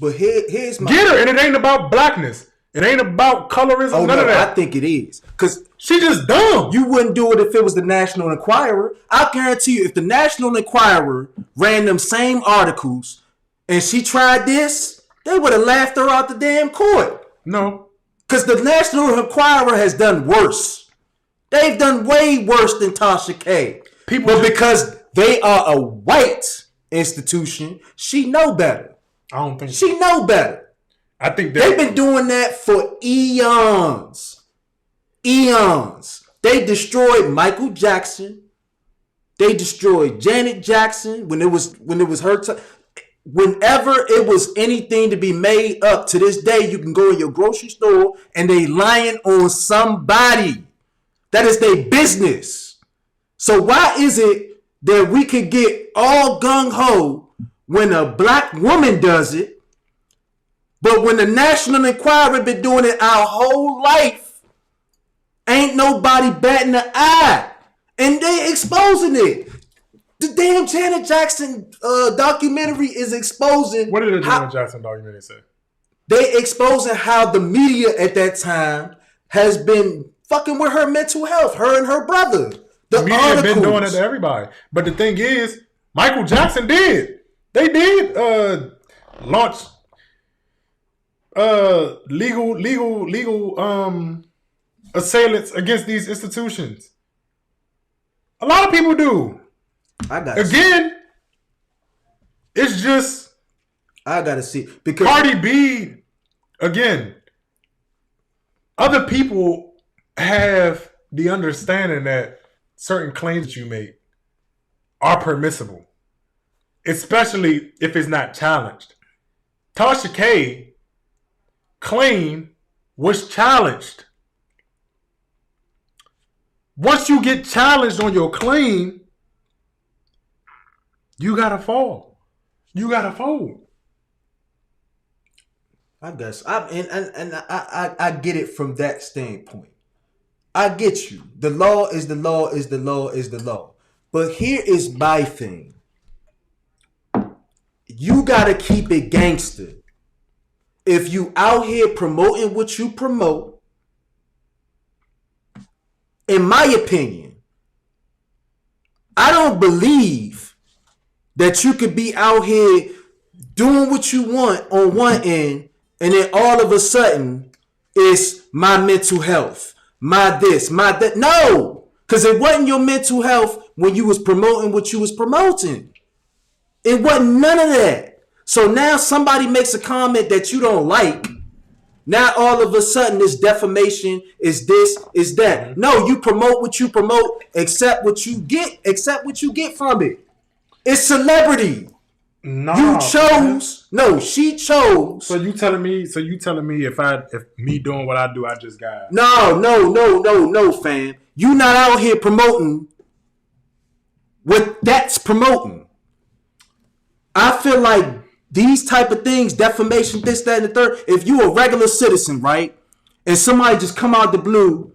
But here's my... Get her. And it ain't about blackness. It ain't about colorism. None of that. I think it is. Because she just dumb. You wouldn't do it if it was the National Enquirer. I guarantee you, if the National Enquirer ran them same articles and she tried this, they would have laughed her out the damn court. No. Because the National Enquirer has done worse. They've done way worse than Tasha K. But because they are a white institution, she know better. I don't think she know better. I think they've been doing that for eons. Eons. They destroyed Michael Jackson. They destroyed Janet Jackson when it was her time. Whenever it was anything to be made up, to this day, you can go in your grocery store and they lying on somebody. That is their business. So why is it that we could get all gung-ho when a black woman does it, but when the National Enquirer been doing it our whole life, ain't nobody batting an eye, and they exposing it. The damn Janet Jackson documentary is exposing. What did the Janet Jackson documentary say? They exposing how the media at that time has been fucking with her mental health, her and her brother. The media have been doing it to everybody. But the thing is, Michael Jackson did. They did launch legal assailants against these institutions. A lot of people do. Again, it's just I gotta see because Cardi B. Again, other people have the understanding that certain claims that you make are permissible, especially if it's not challenged. Tasha K claim was challenged. Once you get challenged on your claim, you gotta fall. You gotta fold. I guess I get it from that standpoint. I get you. The law is the law is the law is the law. But here is my thing. You gotta keep it gangster. If you out here promoting what you promote, in my opinion, I don't believe that you could be out here doing what you want on one end, and then all of a sudden, it's my mental health, my this, my that. No, because it wasn't your mental health when you was promoting what you was promoting. It wasn't none of that. So now somebody makes a comment that you don't like. Now all of a sudden it's defamation, is this, is that. No, you promote what you promote, accept what you get from it. It's celebrity. No, you chose. Man. No, she chose. So you telling me if me doing what I do, I just got No, fam. You not out here promoting what that's promoting. I feel like these type of things, defamation, this, that, and the third, if you a regular citizen, right, and somebody just come out the blue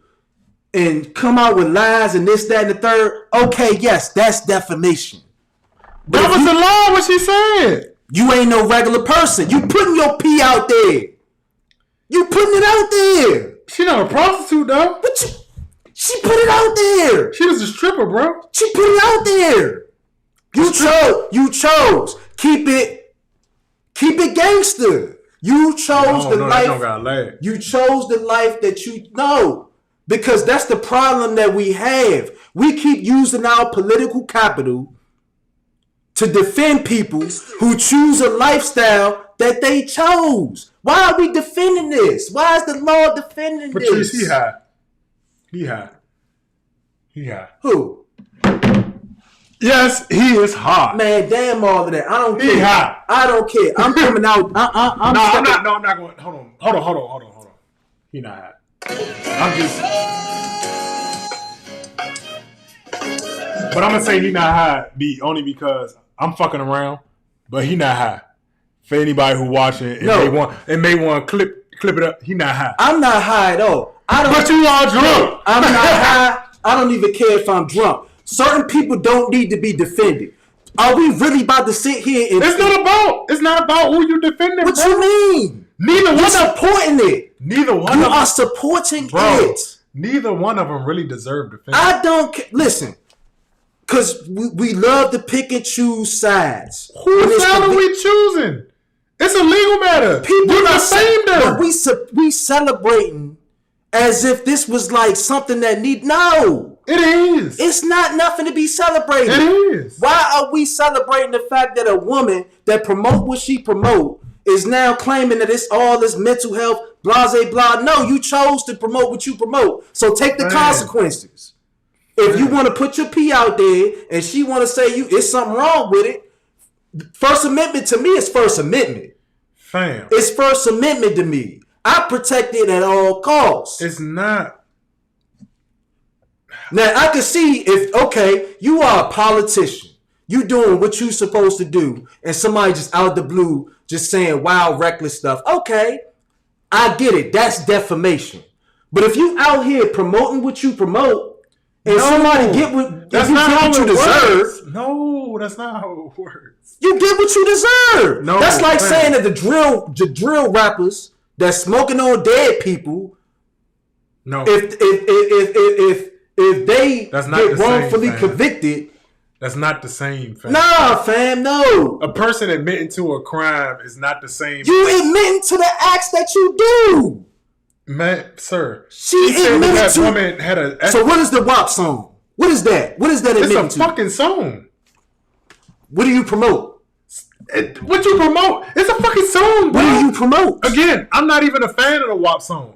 and come out with lies and this, that, and the third, okay, yes, that's defamation. But that was the law, what she said. You ain't no regular person. You putting your pee out there. You putting it out there. She not a prostitute, though. But she put it out there. She was a stripper, bro. She put it out there. You chose. Keep it gangster. You chose the life. You chose the life that you know. Because that's the problem that we have. We keep using our political capital to defend people who choose a lifestyle that they chose. Why are we defending this? Why is the law defending Patrice, this? He high. Who? Yes, he is hot. Man, damn all of that. I don't care. He hot. I don't care. I'm coming out. I'm not going. Hold on. He not hot. I'm just. But I'm gonna say he not high only because I'm fucking around, but he not high. For anybody who watching and may want to clip it up, he not high. I'm not high at all. But you are drunk. I'm not high. I don't even care if I'm drunk. Certain people don't need to be defended. Are we really about to sit here and... It's not about who you defending, What bro. you mean? You're supporting it. You are supporting it. Neither one of them really deserve defending. I don't care. Listen. Because we love to pick and choose sides. Whose side are we choosing? It's a legal matter. People are saying that. But we celebrating as if this was like something that No. It is. It's not nothing to be celebrated. It is. Why are we celebrating the fact that a woman that promote what she promote is now claiming that it's all this mental health, blah, blah, blah? No, you chose to promote what you promote. So take the consequences. If you want to put your pee out there and she want to say it's something wrong with it, First Amendment to me is First Amendment. Fam. It's First Amendment to me. I protect it at all costs. It's not. Now, I can see if, you are a politician. You doing what you supposed to do. And somebody just out the blue just saying wild, reckless stuff. Okay, I get it. That's defamation. But if you out here promoting what you promote, and somebody get what you deserve. No, that's not how it works. You get what you deserve. No, that's like saying that the drill rappers that's smoking on dead people. No. If they get wrongfully convicted. That's not the same, fam. Nah, fam, no. A person admitting to a crime is not the same. You admitting to the acts that you do. Man, sir. She admitted that to... woman had a... So what is the WAP song? What is that? What is that admitting to? It's a fucking song. What do you promote? What you promote? It's a fucking song, bro. What do you promote? Again, I'm not even a fan of the WAP song.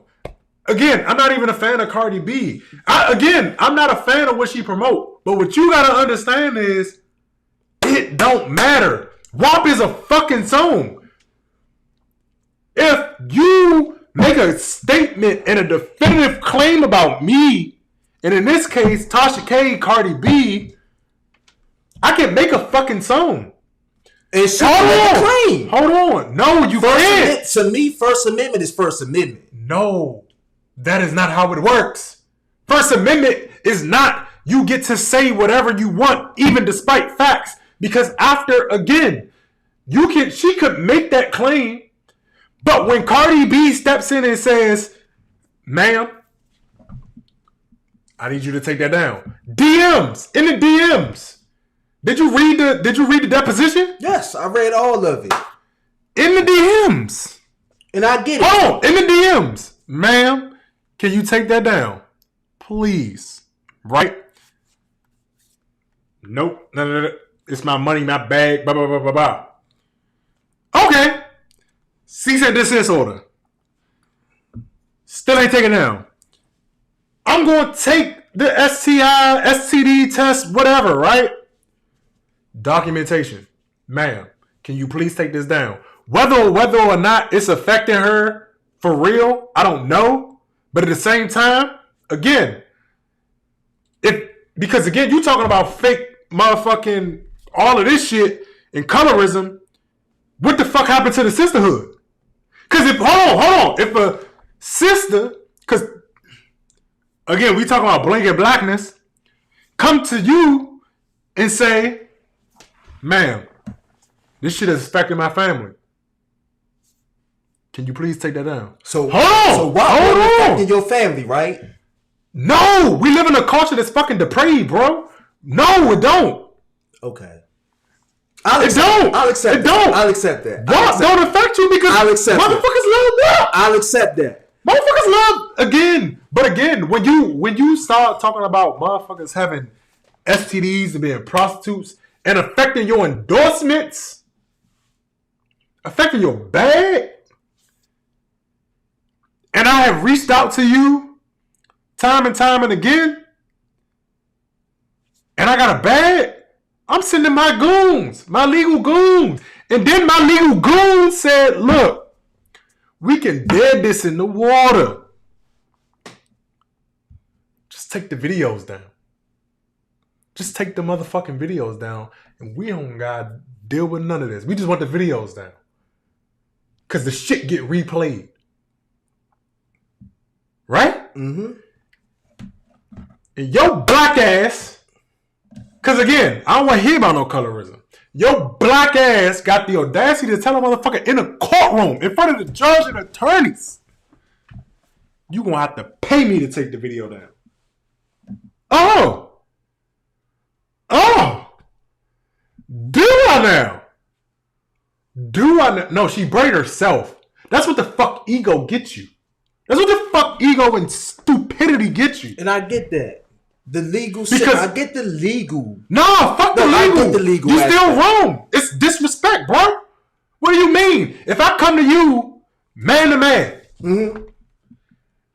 Again, I'm not even a fan of Cardi B. I'm not a fan of what she promote. But what you gotta understand is, it don't matter. WAP is a fucking song. If you make a statement and a definitive claim about me, and in this case, Tasha K, Cardi B, I can make a fucking song. And she can make a claim. Hold on. No, you can't. To me, First Amendment is First Amendment. No, that is not how it works. First Amendment is not you get to say whatever you want, even despite facts. Because after, again, she could make that claim. But when Cardi B steps in and says, ma'am, I need you to take that down. DMs, in the DMs. Did you read the deposition? Yes, I read all of it. In the DMs. And I get it. Hold on, in the DMs. Ma'am, can you take that down? Please. Right? Nope. No. It's my money, my bag, blah, blah, blah, blah, blah. Okay. Cease and desist order. Still ain't taking down. I'm going to take the STI, STD test, whatever, right? Documentation. Ma'am, can you please take this down? Whether or not it's affecting her for real, I don't know. But at the same time, again, because you're talking about fake motherfucking all of this shit and colorism, what the fuck happened to the sisterhood? Because if, hold on, if a sister, because again, we talking about blanket blackness, come to you and say, ma'am, this shit is affecting my family. Can you please take that down? So why are you affecting your family, right? No, we live in a culture that's fucking depraved, bro. No, it don't. Okay. I'll accept that. What? Don't affect you because motherfuckers love that. I'll accept that. Motherfuckers love again, when you start talking about motherfuckers having STDs and being prostitutes and affecting your endorsements, affecting your bag, and I have reached out to you time and again, and I got a bag, I'm sending my goons, my legal goons. And then my legal goons said, look, we can dead this in the water. Just take the videos down. Just take the motherfucking videos down, and we don't gotta deal with none of this. We just want the videos down. Because the shit get replayed. Right? Mm-hmm. And your black ass, because again, I don't want to hear about no colorism. Your black ass got the audacity to tell a motherfucker in a courtroom in front of the judge and attorneys, you gonna have to pay me to take the video down. Oh! Do I now? No, she braided herself. That's what the fuck ego gets you. That's what the fuck ego and stupidity gets you. And I get that. The legal shit. I get the legal. No, fuck the legal. I get the legal. You still wrong. It's disrespect, bro. What do you mean? If I come to you, man to man,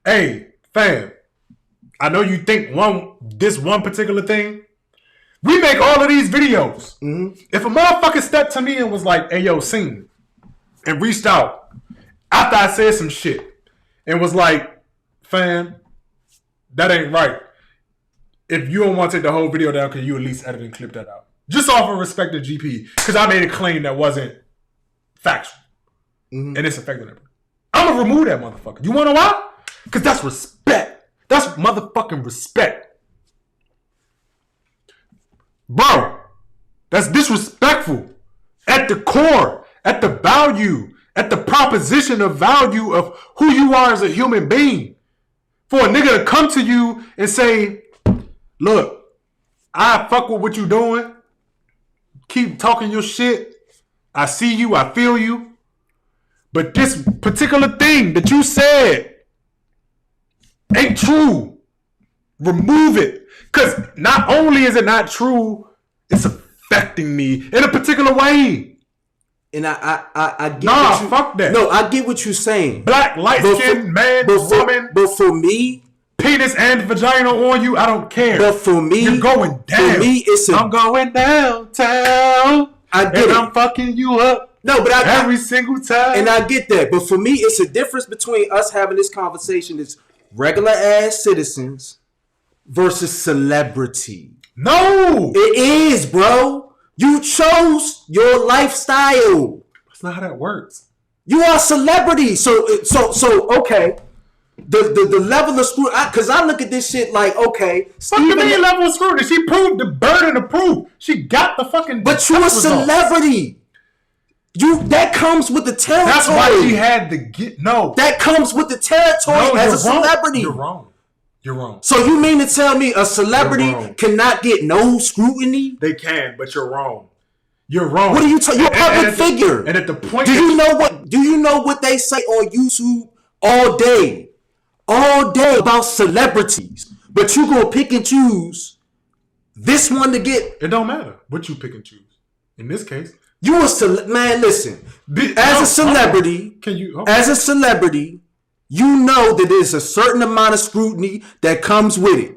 hey, fam, I know you think this one particular thing. We make all of these videos. If a motherfucker stepped to me and was like, hey, yo, sing, and reached out after I said some shit and was like, fam, that ain't right. If you don't want to take the whole video down, can you at least edit and clip that out? Just off of respect to GP. Because I made a claim that wasn't factual. And it's affecting everybody. I'm going to remove that motherfucker. You want to know why? Because that's respect. That's motherfucking respect. Bro, that's disrespectful. At the core, at the value, at the proposition of value of who you are as a human being. For a nigga to come to you and say, look, I fuck with what you doing. Keep talking your shit. I see you. I feel you. But this particular thing that you said ain't true. Remove it. Because not only is it not true, it's affecting me in a particular way. And I get fuck that. No, I get what you're saying. Black, light-skinned man, woman. But for me, penis and vagina on you, I don't care. But for me, you're going down. For me, I'm going downtown. I get it. I'm fucking you up. No, but every single time. And I get that. But for me, it's a difference between us having this conversation as regular ass citizens versus celebrity. No, it is, bro. You chose your lifestyle. That's not how that works. You are a celebrity, so okay. The level of scrutiny, because I look at this shit like, okay, what do you mean level of scrutiny? She proved the burden of proof. She got the fucking. But you a celebrity. That comes with the territory. That's why she had to get That comes with the territory as a celebrity. You're wrong. You're wrong. So you mean to tell me a celebrity cannot get no scrutiny? They can, but you're wrong. You're wrong. What are you talking? You're a public figure. And at the point, do you know what they say on YouTube all day about celebrities? But you gonna pick and choose this one to get. It don't matter what you pick and choose. In this case, you man. Listen, as a celebrity, as a celebrity. You know that there's a certain amount of scrutiny that comes with it.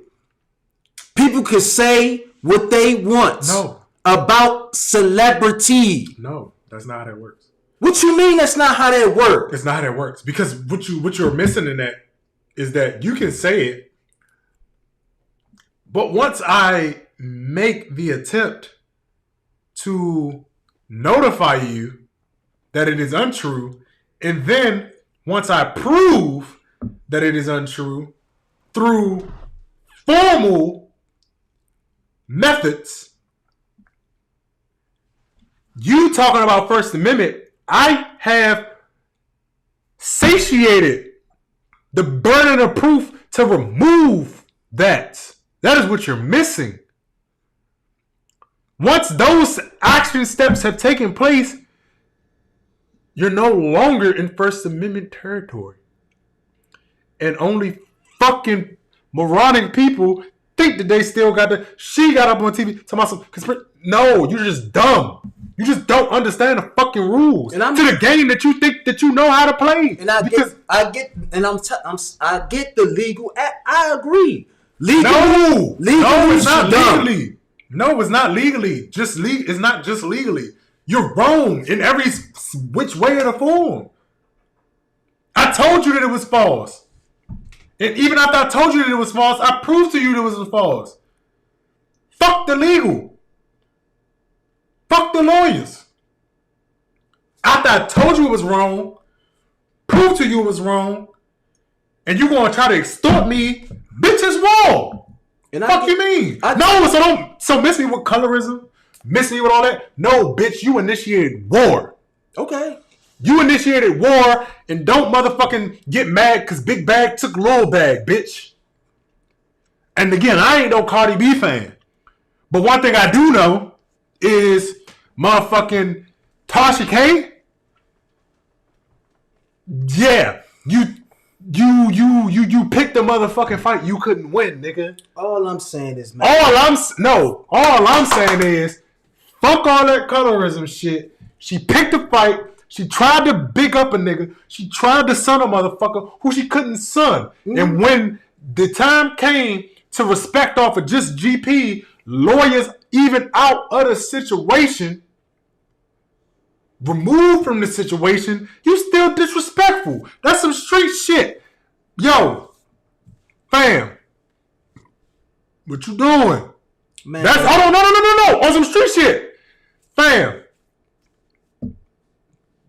People can say what they want about celebrity. No, that's not how that works. What you mean that's not how that works? It's not how that works. Because what you're missing in that is that you can say it, but once I make the attempt to notify you that it is untrue, and then once I prove that it is untrue through formal methods, you talking about First Amendment, I have satiated the burden of proof to remove that. That is what you're missing. Once those action steps have taken place, you're no longer in First Amendment territory. And only fucking moronic people think that they still got the... She got up on TV talking about some conspiracy. No, you're just dumb. You just don't understand the fucking rules to the game that you think that you know how to play. And I get the legal. I agree. No, it's not legally. No, it's not legally. It's not just legally. You're wrong in every which way of the form. I told you that it was false. And even after I told you that it was false, I proved to you that it was false. Fuck the legal. Fuck the lawyers. After I told you it was wrong, proved to you it was wrong, and you gonna try to extort me, bitch, it's wrong. And fuck you mean? So miss me with colorism, miss me with all that. No, bitch, you initiated war. Okay. You initiated war, and don't motherfucking get mad because Big Bag took Lil Bag, bitch. And again, I ain't no Cardi B fan. But one thing I do know is motherfucking Tasha K. Yeah, you picked the motherfucking fight you couldn't win, nigga. All I'm saying is, man. All I'm saying is, fuck all that colorism shit. She picked a fight. She tried to big up a nigga. She tried to son a motherfucker who she couldn't son. Mm-hmm. And when the time came to respect off of just GP, lawyers even out of the situation, removed from the situation, you still disrespectful. That's some street shit. Yo, fam, what you doing? Man, That's no. On some street shit. Fam.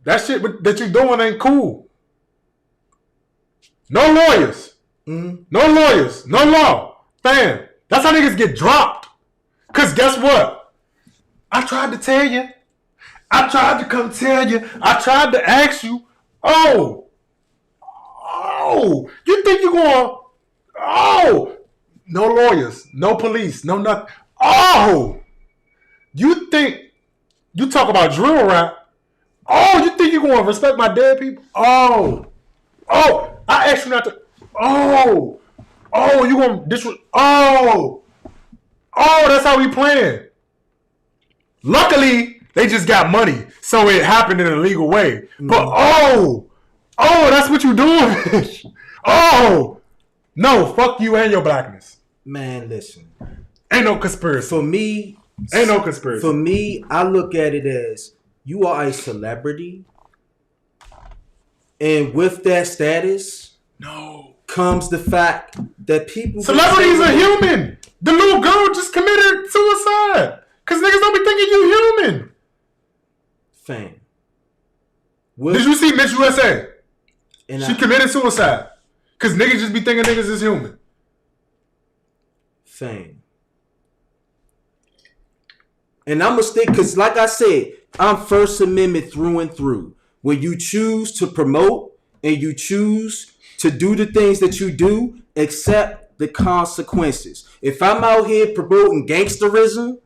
That shit that you doing ain't cool. No lawyers. Mm-hmm. No lawyers. No law. Fam. That's how niggas get dropped. Because guess what? I tried to tell you. I tried to come tell you. I tried to ask you. Oh. You think you're going... Oh. No lawyers. No police. No nothing. Oh. You think... You talk about drill rap. Oh, you think you're going to respect my dead people? Oh, I asked you not to. Oh, you going to disrespect. Oh, that's how we playing. Luckily, they just got money, so it happened in a legal way. But that's what you doing. Oh, no, fuck you and your blackness. Man, listen. Ain't no conspiracy. For me, I look at it as, you are a celebrity, and with that status, comes the fact that people... Celebrities are human. The little girl just committed suicide because niggas don't be thinking you human. Fam. Did you see Miss USA? She committed suicide because niggas just be thinking niggas is human. Fam. And I'm going to stick, because like I said, I'm First Amendment through and through. When you choose to promote and you choose to do the things that you do, accept the consequences. If I'm out here promoting gangsterism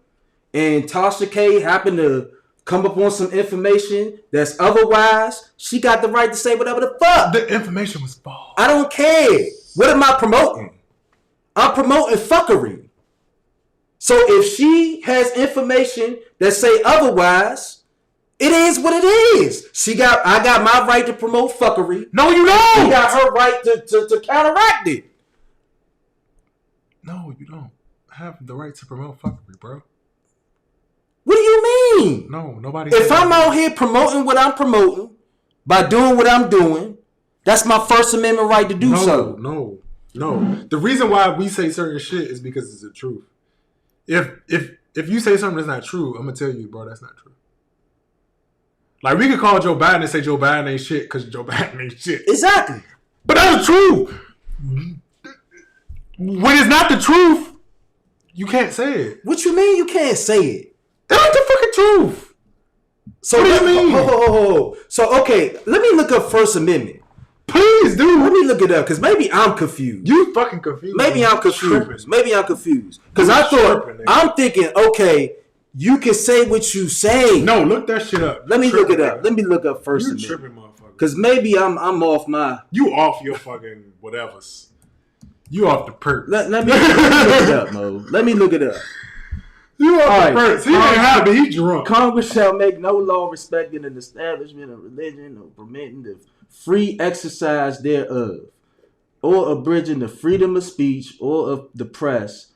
and Tasha K happened to come up on some information that's otherwise, she got the right to say whatever the fuck. The information was false. I don't care. What am I promoting? I'm promoting fuckery. So if she has information that say otherwise, it is what it is. I got my right to promote fuckery. No, you don't. She got her right to counteract it. No, you don't have the right to promote fuckery, bro. What do you mean? No, nobody. If I'm out here promoting what I'm promoting by doing what I'm doing, that's my First Amendment right to do so. No. The reason why we say certain shit is because it's the truth. if you say something that's not true, I'm gonna tell you, bro, that's not true. Like, we could call Joe Biden and say Joe Biden ain't shit because Joe Biden ain't shit. Exactly. But that's true. When it's not the truth, you can't say it. What you mean you can't say it? That's the fucking truth. So what do you mean? So, okay, let me look up First Amendment. Please, dude. Let me look it up, because maybe I'm confused. You fucking confused. Maybe I'm confused. Because I'm thinking, okay, you can say what you say. No, look that shit up. Let me look it up. Let me look up First Amendment. You tripping, motherfucker. Because maybe I'm off my... You off your fucking whatevers. You off the perks. Let me look it up, Mo. Let me look it up. You off the perks. He ain't happy. He drunk. Congress shall make no law respecting an establishment of religion or permitting the free exercise thereof, or abridging the freedom of speech or of the press,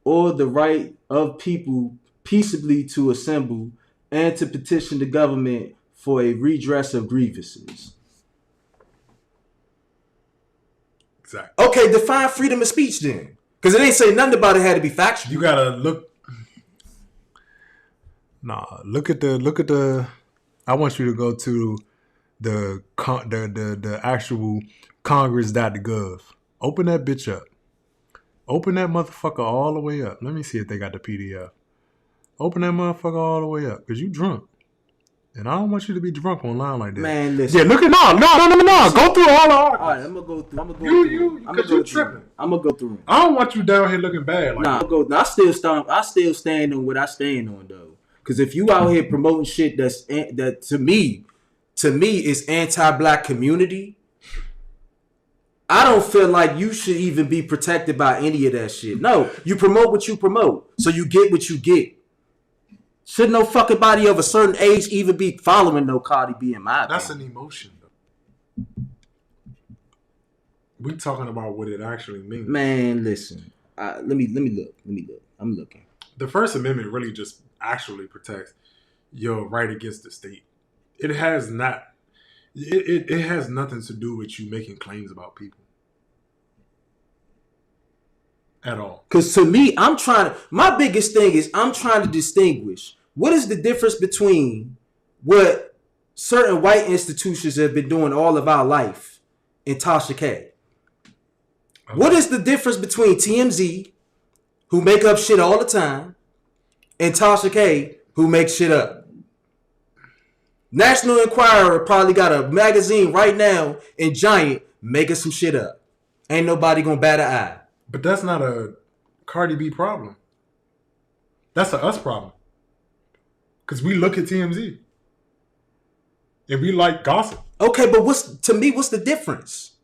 or the right of people peaceably to assemble and to petition the government for a redress of grievances. Exactly. Okay, define freedom of speech then. Because it ain't say nothing about it had to be factual. You gotta look. Nah, look at the. I want you to go to the actual Congress.gov. Open that bitch up. Open that motherfucker all the way up. Let me see if they got the PDF. Open that motherfucker all the way up, because you drunk. And I don't want you to be drunk online like that. Man, listen. Yeah, look at no. Go through all the articles. All right, I'm gonna go through. Because you tripping. I'm gonna go through. I don't want you down here looking bad. Like I still stand on what I stand on though. Because if you out here promoting shit that to me is anti-black community, I don't feel like you should even be protected by any of that shit. No, you promote what you promote, so you get what you get. Should no fucking body of a certain age even be following no Cardi B in my opinion? That's an emotion, though. We talking about what it actually means. Man, listen. Let me look. I'm looking. The First Amendment really just actually protects your right against the state. It has not. It has nothing to do with you making claims about people. At all. Because to me, my biggest thing is I'm trying to distinguish what is the difference between what certain white institutions have been doing all of our life and Tasha K. Okay. What is the difference between TMZ, who make up shit all the time, and Tasha K, who makes shit up? National Enquirer probably got a magazine right now in Giant making some shit up. Ain't nobody gonna bat an eye. But that's not a Cardi B problem. That's a us problem. Because we look at TMZ. And we like gossip. Okay, but what's the difference?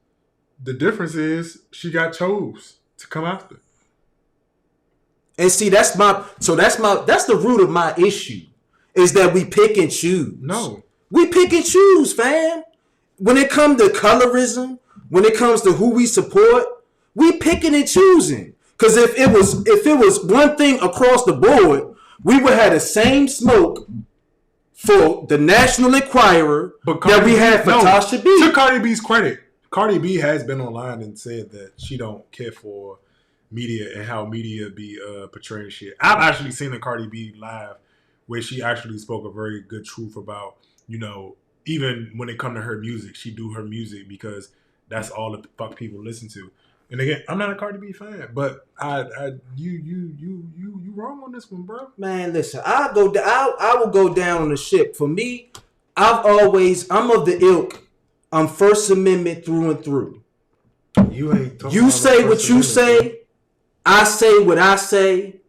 The difference is she got chose to come after. And see, that's the root of my issue. Is that we pick and choose. No. We pick and choose, fam. When it comes to colorism, when it comes to who we support, we picking and choosing. Because if it was one thing across the board, we would have the same smoke for the National Enquirer that we had for Tasha B. To Cardi B's credit, Cardi B has been online and said that she don't care for media and how media be portraying shit. I've actually seen a Cardi B live where she actually spoke a very good truth about, even when it come to her music, she do her music because that's all that the fuck people listen to. And again, I'm not a Cardi B fan, but you wrong on this one, bro. Man, listen, I will go down on the ship. For me, I'm of the ilk. I'm First Amendment through and through. You ain't talking. You say what you say. I say what I say,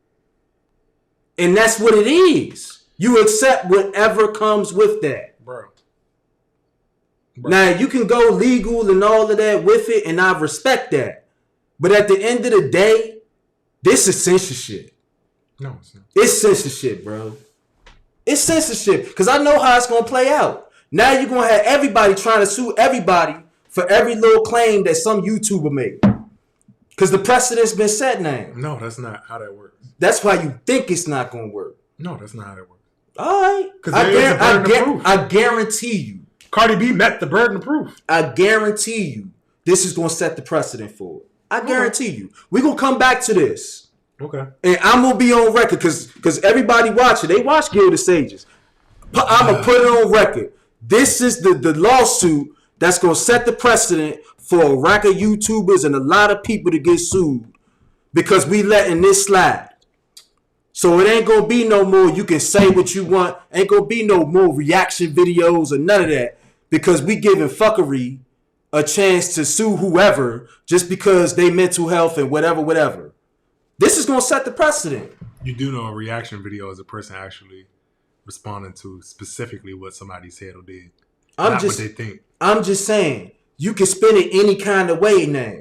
and that's what it is. You accept whatever comes with that, bro. Now you can go legal and all of that with it, and I respect that. But at the end of the day, this is censorship. No, it's not. It's censorship, bro. It's censorship. Because I know how it's going to play out. Now you're going to have everybody trying to sue everybody for every little claim that some YouTuber made. Because the precedent's been set now. No, that's not how that works. That's why you think it's not going to work. No, that's not how that works. All right. Because I guarantee you. Cardi B met the burden of proof. I guarantee you this is going to set the precedent for it. I guarantee you. We're going to come back to this. Okay. And I'm gonna be on record because everybody watching, they watch Gilded Sages. I'm gonna put it on record. This is the lawsuit that's gonna set the precedent for a rack of YouTubers and a lot of people to get sued because we letting this slide. So it ain't gonna be no more. You can say what you want. Ain't gonna be no more reaction videos or none of that because we giving fuckery a chance to sue whoever just because they mental health and whatever. This is gonna set the precedent. You do know a reaction video is a person actually responding to specifically what somebody said or did, not what they think. I'm just saying you can spin it any kind of way now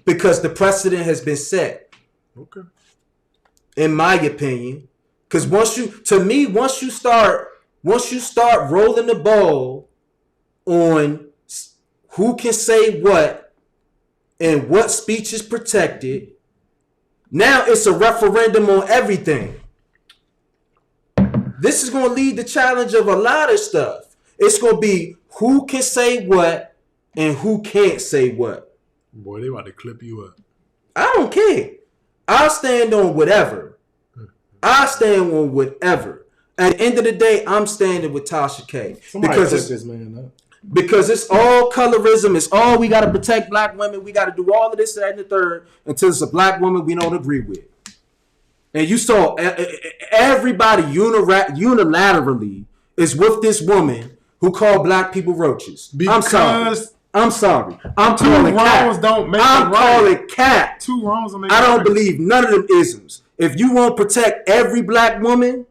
because the precedent has been set. Okay. In my opinion, because once you start rolling the ball on who can say what and what speech is protected, now it's a referendum on everything. This is going to lead the challenge of a lot of stuff. It's going to be who can say what and who can't say what. Boy, they about to clip you up. I don't care. I'll stand on whatever. At the end of the day, I'm standing with Tasha K. Because it's all colorism. It's all we got to protect black women. We got to do all of this, that, and the third until it's a black woman we don't agree with. And you saw everybody unilaterally is with this woman who called black people roaches. I'm sorry. I'm calling cap. I'm calling cap. 2 wrongs don't make I don't believe none of them isms. If you want to protect every black woman,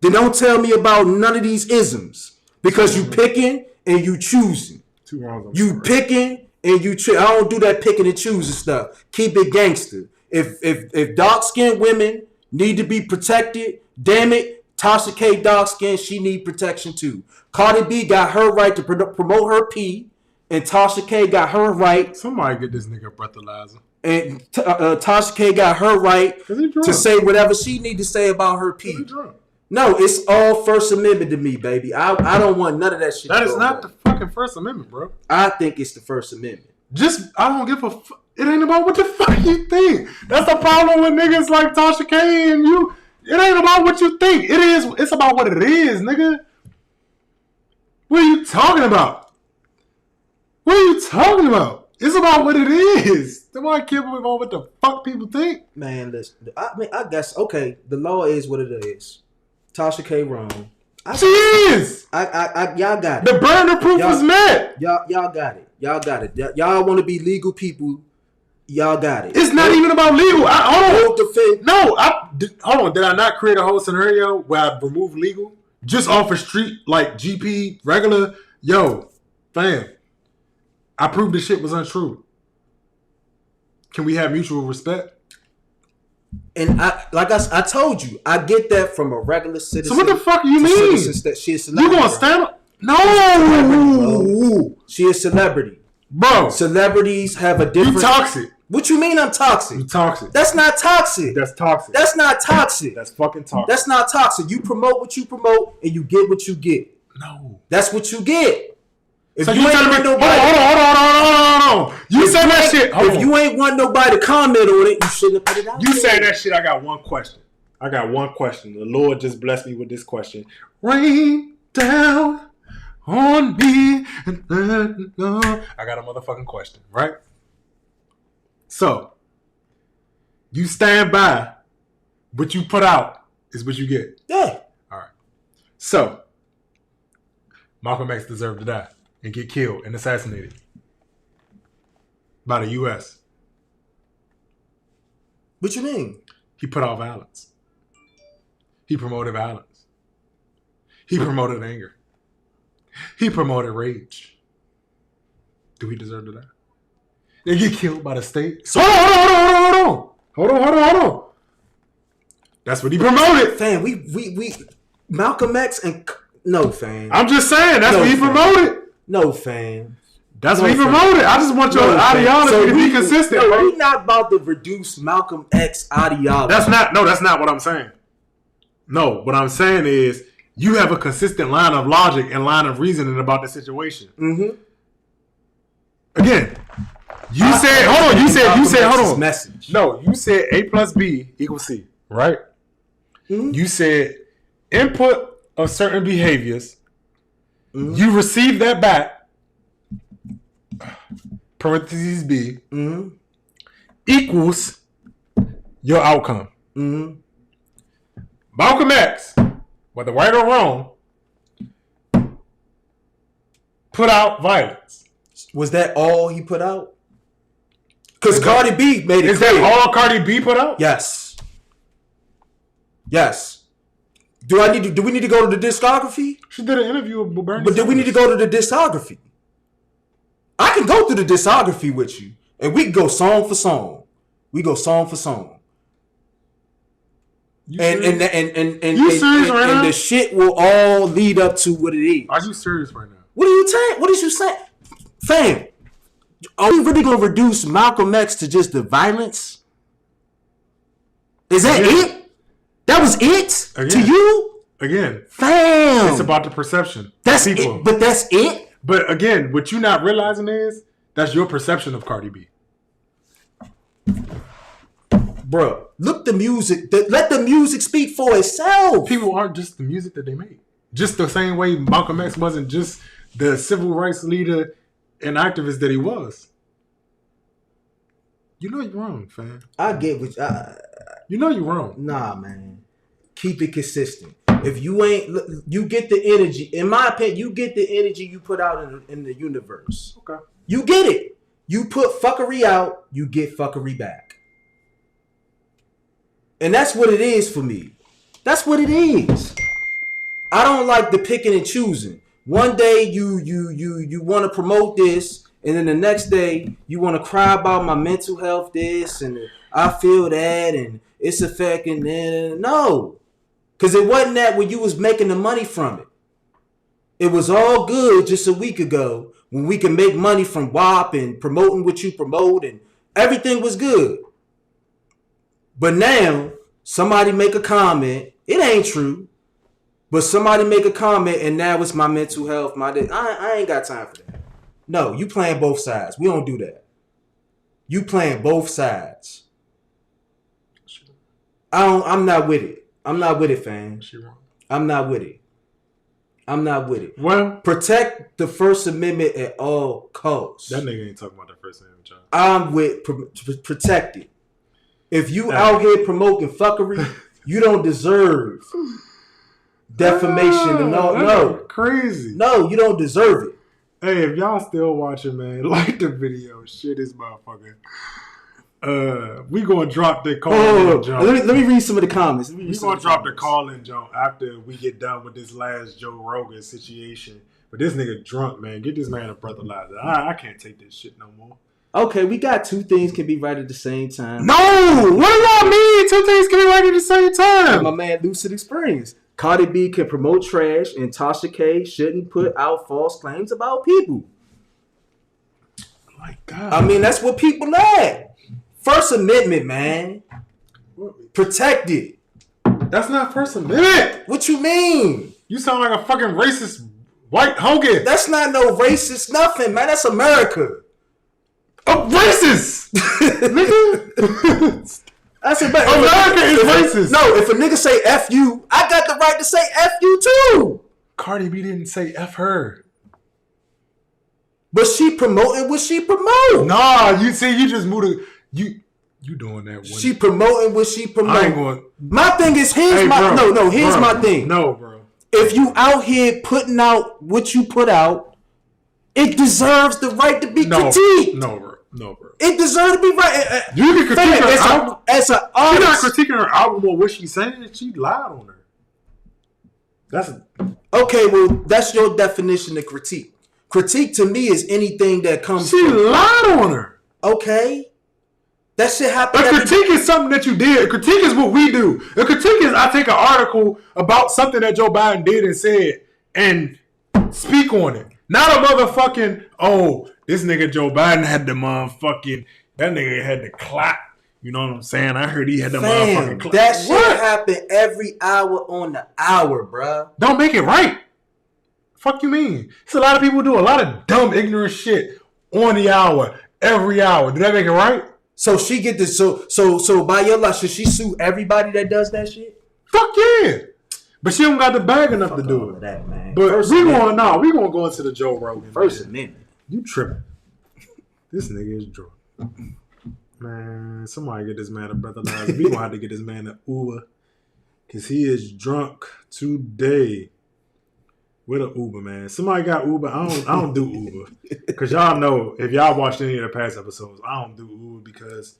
then don't tell me about none of these isms. Because you picking and you choosing. 2 wrongs. You picking and you I don't do that picking and choosing stuff. Keep it gangster. If dark-skinned women need to be protected, damn it, Tasha K dark-skinned, she need protection too. Cardi B got her right to promote her pee, and Tasha K got her right. Somebody get this nigga a breathalyzer. And Tasha K got her right to say whatever she need to say about her pee. No, it's all First Amendment to me, baby. I don't want none of that shit. That is not the fucking First Amendment, bro. I think it's the First Amendment. I don't give a fuck. It ain't about what the fuck you think. That's the problem with niggas like Tasha K and you. It ain't about what you think. It's about what it is, nigga. What are you talking about? It's about what it is. Nobody care about what the fuck people think. Man, listen. I guess, okay, the law is what it is. Tasha K wrong. She is. Y'all got it. The burner proof is met. Y'all got it. Y'all want to be legal people. Y'all got it. It's not even about legal. Hold on. Did I not create a whole scenario where I removed legal just off a street like GP regular? Yo, fam, I proved this shit was untrue. Can we have mutual respect? And I told you, I get that from a regular citizen. So what the fuck you mean? You gonna stand up? No. She is celebrity. Bro. Celebrities have a different... You toxic. What you mean I'm toxic? You toxic. That's not toxic. That's toxic. That's not toxic. That's fucking toxic. That's not toxic. You promote what you promote and you get what you get. No. That's what you get. If so you ain't want nobody... Hold on. You said that shit. If you ain't want nobody to comment on it, you shouldn't have put it out. You said that shit. I got one question. The Lord just blessed me with this question. Rain down on me. I got a motherfucking question, right? So, you stand by what you put out is what you get. Yeah. All right. So, Malcolm X deserved to die and get killed and assassinated by the U.S. What you mean? He put out violence. He promoted violence. He promoted anger. He promoted rage. Do he deserve to die? They get killed by the state. So, hold on. That's what he promoted. Fam, we Malcolm X and no, fam. I'm just saying that's what he promoted. No, fam. That's what he promoted. I just want your ideology to be consistent. No, we're not about to reduce Malcolm X ideology. That's not what I'm saying. No, what I'm saying is you have a consistent line of logic and line of reasoning about the situation. Mm-hmm. Again, You said, hold on. You said, hold on. Message. No, you said A plus B equals C, right? Mm-hmm. You said input of certain behaviors. Mm-hmm. You receive that back. Parentheses B equals your outcome. Mm-hmm. Malcolm X, whether right or wrong, put out violence. Was that all he put out? Because Cardi B made it Is clear. that all Cardi B put out? Yes. Yes. Do we need to go to the discography? She did an interview with Bernie. But do we need to go to the discography? I can go through the discography with you, and we can go song for song. We go song for song. And the shit will all lead up to what it is. Are you serious right now? What are you saying? What is you saying? Fam, are we really going to reduce Malcolm X to just the violence? Is that it? That was it? Again. To you? Again. Fam. It's about the perception. That's it. But that's it? But again, what you're not realizing is that's your perception of Cardi B. Bro, look the music. Let the music speak for itself. People aren't just the music that they make. Just the same way Malcolm X wasn't just the civil rights leader and activist that he was. You know you're wrong, fam. I get what you know you're wrong. Nah, man. Keep it consistent. If you ain't, you get the energy. In my opinion, you get the energy you put out in the universe. Okay. You get it. You put fuckery out, you get fuckery back. And that's what it is for me. That's what it is. I don't like the picking and choosing. One day you want to promote this, and then the next day you want to cry about my mental health this, and I feel that, and it's affecting it. No. Because it wasn't that when you was making the money from it. It was all good just a week ago when we can make money from WAP and promoting what you promote, and everything was good. But now, somebody make a comment. It ain't true. But somebody make a comment, and now it's my mental health. I ain't got time for that. No, you playing both sides. We don't do that. You playing both sides. I'm not with it. I'm not with it, fam. I'm not with it. I'm not with it. Well, protect the First Amendment at all costs. That nigga ain't talking about the First Amendment, John. I'm with protect it. If you out here promoting fuckery, you don't deserve defamation. No, crazy. No, you don't deserve it. Hey, if y'all still watching, man, like the video. Shit is motherfucker. We gonna drop the call in jump. Let me read some of the comments. We gonna drop the call in jump after we get done with this last Joe Rogan situation. But this nigga drunk, man. Get this man a breathalyzer. I can't take this shit no more. Okay, we got two things can be right at the same time. No! What do y'all mean? Two things can be right at the same time? My man Lucid Experience. Cardi B can promote trash, and Tasha K shouldn't put out false claims about people. My God. I mean, that's what people at. First Amendment, man. Protect it. That's not First Amendment. What you mean? You sound like a fucking racist white Hogan. That's not no racist nothing, man. That's America. Oh, racist! Nigga. That's America is racist. No, if a nigga say F you, I got the right to say F you too. Cardi B didn't say F her. But she promoting what she promote. Nah, you see, you just moved to... You doing that one. She promoting what she promote. I ain't going... My thing is, here's my thing. No, bro. If you out here putting out what you put out, it deserves the right to be critiqued. No, bro. It deserves to be right. You can critique her album. As an artist. You're not critiquing her album or what she's saying. She lied on her. Okay, well, that's your definition of critique. Critique to me is anything that comes She lied on her. Okay. That shit happened. A critique is something that you did. A critique is what we do. A critique is I take an article about something that Joe Biden did and said and speak on it. Not a motherfucking, this nigga Joe Biden had the motherfucking, that nigga had the clap. You know what I'm saying? I heard he had the motherfucking clap. That shit happen every hour on the hour, bruh. Don't make it right. Fuck you mean? It's a lot of people do a lot of dumb, ignorant shit on the hour. every hour. Did that make it right? So she get this. So by your law, should she sue everybody that does that shit? Fuck yeah. But she don't got the bag enough Fuck to do all it. of that, man. But First we gonna go into the Joe Rogan. First Amendment. You tripping? This nigga is drunk. Man, somebody get this man a breathalyzer. We gonna have to get this man an Uber, cause he is drunk today. With an Uber, man. Somebody got Uber. I don't do Uber, cause y'all know if y'all watched any of the past episodes, I don't do Uber because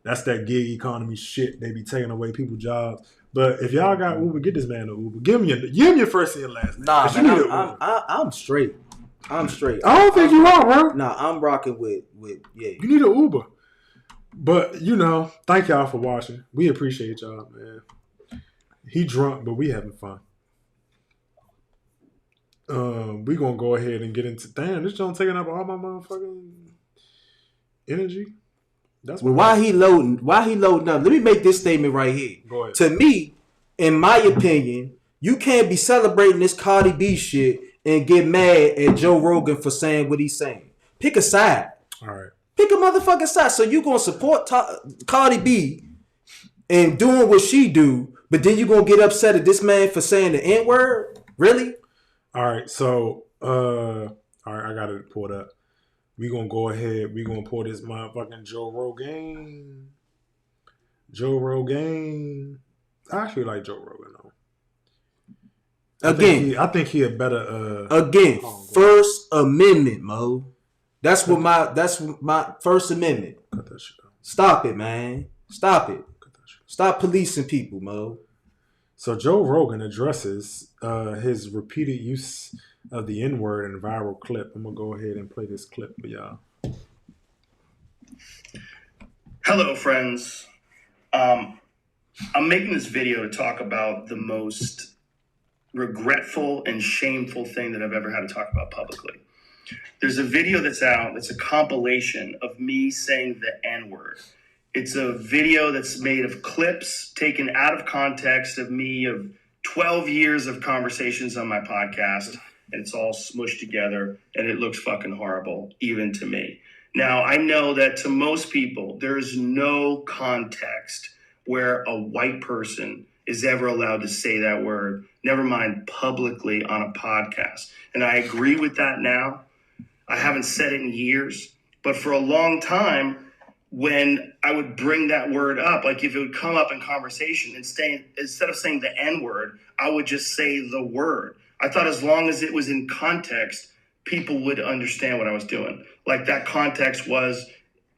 that's that gig economy shit. They be taking away people's jobs. But if y'all got Uber, get this man an Uber. Give him your first and your last name. Nah, man, I'm straight. I'm straight. I don't think you are, bro. Nah, I'm rocking with yeah. You need an Uber. But, you know, thank y'all for watching. We appreciate y'all, man. He drunk, but we having fun. We gonna go ahead and get into... Damn, this joint taking up all my motherfucking energy. That's why he loading up. Let me make this statement right here. Go ahead. To me, in my opinion, you can't be celebrating this Cardi B shit and get mad at Joe Rogan for saying what he's saying. Pick a side. All right. Pick a motherfucking side. So you gonna support Cardi B and doing what she do, but then you gonna get upset at this man for saying the N-word? Really? All right. So, all right, I got it pulled up. We gonna go ahead. We gonna pull this motherfucking Joe Rogan. Joe Rogan. I actually like Joe Rogan though. I think he a better. First Amendment, Mo. That's my First Amendment. Cut that shit out. Stop it, man. Stop it. Stop policing people, Mo. So Joe Rogan addresses his repeated use of the N-word in a viral clip. I'm going to go ahead and play this clip for y'all. Hello, friends. I'm making this video to talk about the most regretful and shameful thing that I've ever had to talk about publicly. There's a video that's out. It's a compilation of me saying the N-word. It's a video that's made of clips taken out of context of me of 12 years of conversations on my podcast. And it's all smushed together, and it looks fucking horrible, even to me. Now, I know that to most people, there's no context where a white person is ever allowed to say that word, never mind publicly on a podcast. And I agree with that now. I haven't said it in years, but for a long time, when I would bring that word up, like if it would come up in conversation, instead of saying the N-word, I would just say the word. I thought as long as it was in context, people would understand what I was doing. Like that context was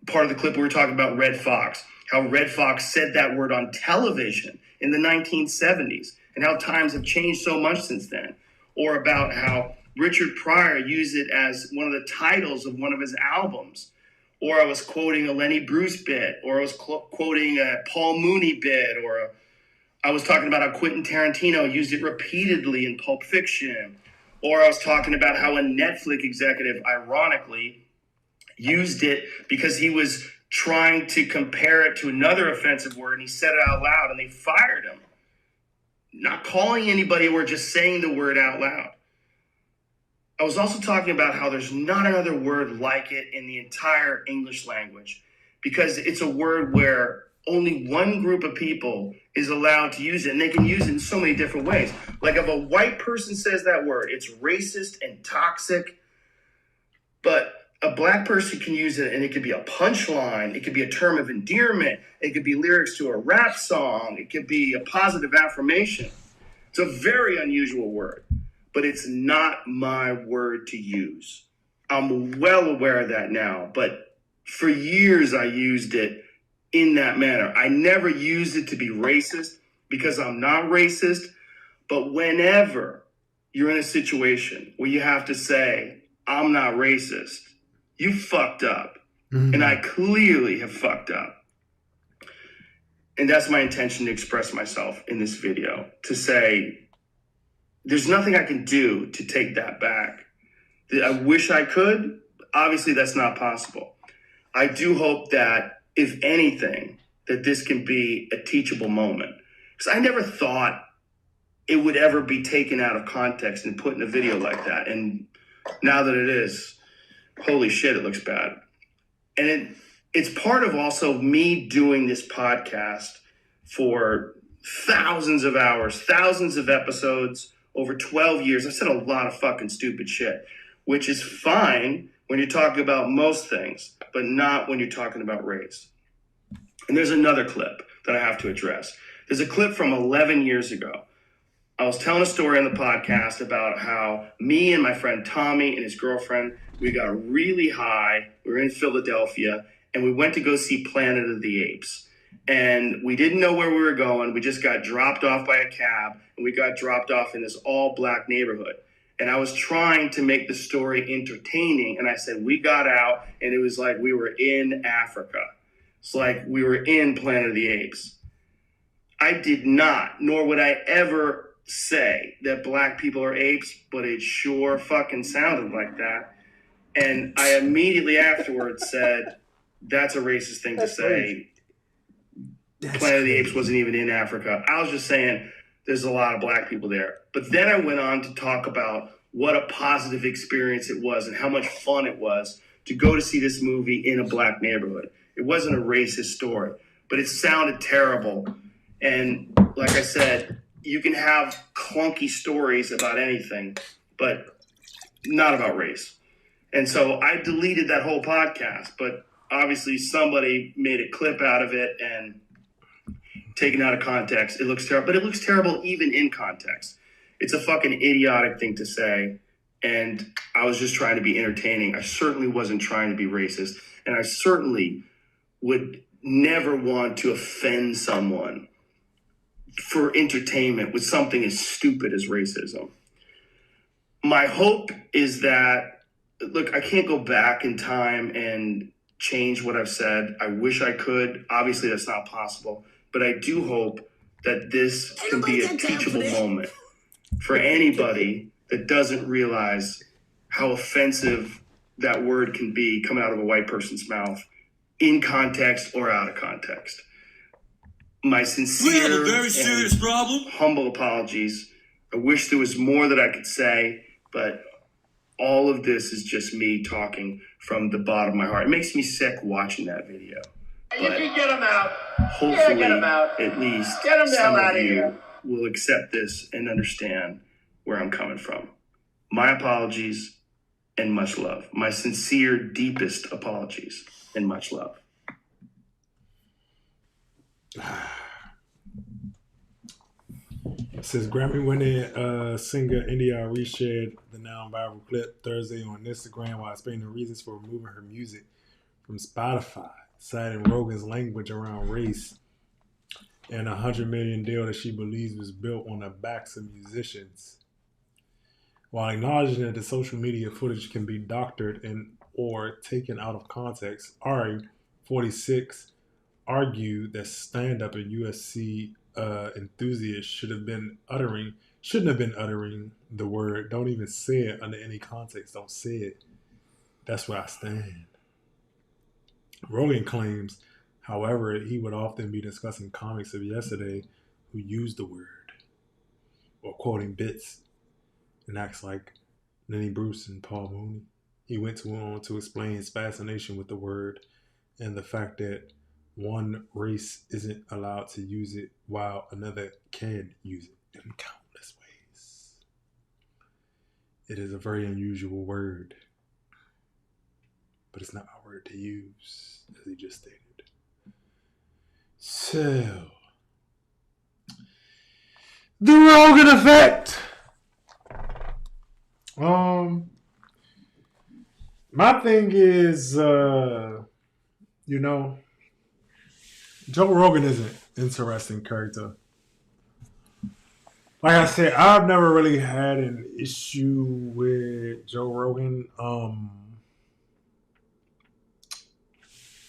part of the clip we were talking about Red Fox, how Red Fox said that word on television in the 1970s and how times have changed so much since then. Or about how Richard Pryor used it as one of the titles of one of his albums. Or I was quoting a Lenny Bruce bit, or I was quoting a Paul Mooney bit, or I was talking about how Quentin Tarantino used it repeatedly in Pulp Fiction. Or I was talking about how a Netflix executive, ironically, used it because he was trying to compare it to another offensive word, and he said it out loud, and they fired him. Not calling anybody, we're just saying the word out loud. I was also talking about how there's not another word like it in the entire English language, because it's a word where only one group of people is allowed to use it, and they can use it in so many different ways. Like if a white person says that word, it's racist and toxic, but a black person can use it, and it could be a punchline, it could be a term of endearment, it could be lyrics to a rap song, it could be a positive affirmation. It's a very unusual word, but it's not my word to use. I'm well aware of that now, but for years I used it in that manner. I never used it to be racist because I'm not racist, but whenever you're in a situation where you have to say, I'm not racist, you fucked up. Mm-hmm. And I clearly have fucked up. And that's my intention to express myself in this video, to say, there's nothing I can do to take that back. I wish I could. Obviously, that's not possible. I do hope that, if anything, that this can be a teachable moment. Because I never thought it would ever be taken out of context and put in a video like that. And now that it is, holy shit, it looks bad. And it's part of also me doing this podcast for thousands of hours, thousands of episodes over 12 years. I've said a lot of fucking stupid shit, which is fine when you're talking about most things, but not when you're talking about race. And there's another clip that I have to address. There's a clip from 11 years ago. I was telling a story on the podcast about how me and my friend Tommy and his girlfriend, we got really high. We were in Philadelphia and we went to go see Planet of the Apes. And we didn't know where we were going. We just got dropped off by a cab and we got dropped off in this all black neighborhood. And I was trying to make the story entertaining. And I said, we got out and it was like we were in Africa. It's like we were in Planet of the Apes. I did not, nor would I ever say that black people are apes, but it sure fucking sounded like that. And I immediately afterwards said, that's a racist thing to say. Planet of the Apes wasn't even in Africa. I was just saying there's a lot of black people there. But then I went on to talk about what a positive experience it was and how much fun it was to go to see this movie in a black neighborhood. It wasn't a racist story, but it sounded terrible. And like I said, you can have clunky stories about anything, but not about race. And so I deleted that whole podcast, but obviously somebody made a clip out of it and taken out of context. It looks terrible, but it looks terrible even in context. It's a fucking idiotic thing to say. And I was just trying to be entertaining. I certainly wasn't trying to be racist. And I certainly would never want to offend someone for entertainment with something as stupid as racism. My hope is that, look, I can't go back in time and change what I've said. I wish I could. Obviously, that's not possible. But I do hope that this can be a teachable moment for anybody that doesn't realize how offensive that word can be coming out of a white person's mouth, in context or out of context. My sincere and humble apologies. I wish there was more that I could say, but all of this is just me talking from the bottom of my heart. It makes me sick watching that video. You can get them out. Hopefully, get them out. At least some of you will accept this and understand where I'm coming from. My apologies and much love. My sincere, deepest apologies and much love. Says Grammy-winning singer India reshared the now viral clip Thursday on Instagram while explaining the reasons for removing her music from Spotify, citing Rogan's language around race and a $100 million deal that she believes was built on the backs of musicians. While acknowledging that the social media footage can be doctored and or taken out of context, Ari, 46, argued that stand-up and UFC enthusiasts shouldn't have been uttering the word. Don't even say it under any context. Don't say it. That's where I stand. Rogan claims, however, he would often be discussing comics of yesterday who used the word or quoting bits and acts like Lenny Bruce and Paul Mooney. He went on to explain his fascination with the word and the fact that one race isn't allowed to use it while another can use it in countless ways. It is a very unusual word, but it's not my word to use, as he just stated. So, the Rogan effect. My thing is, Joe Rogan is an interesting character. Like I said, I've never really had an issue with Joe Rogan.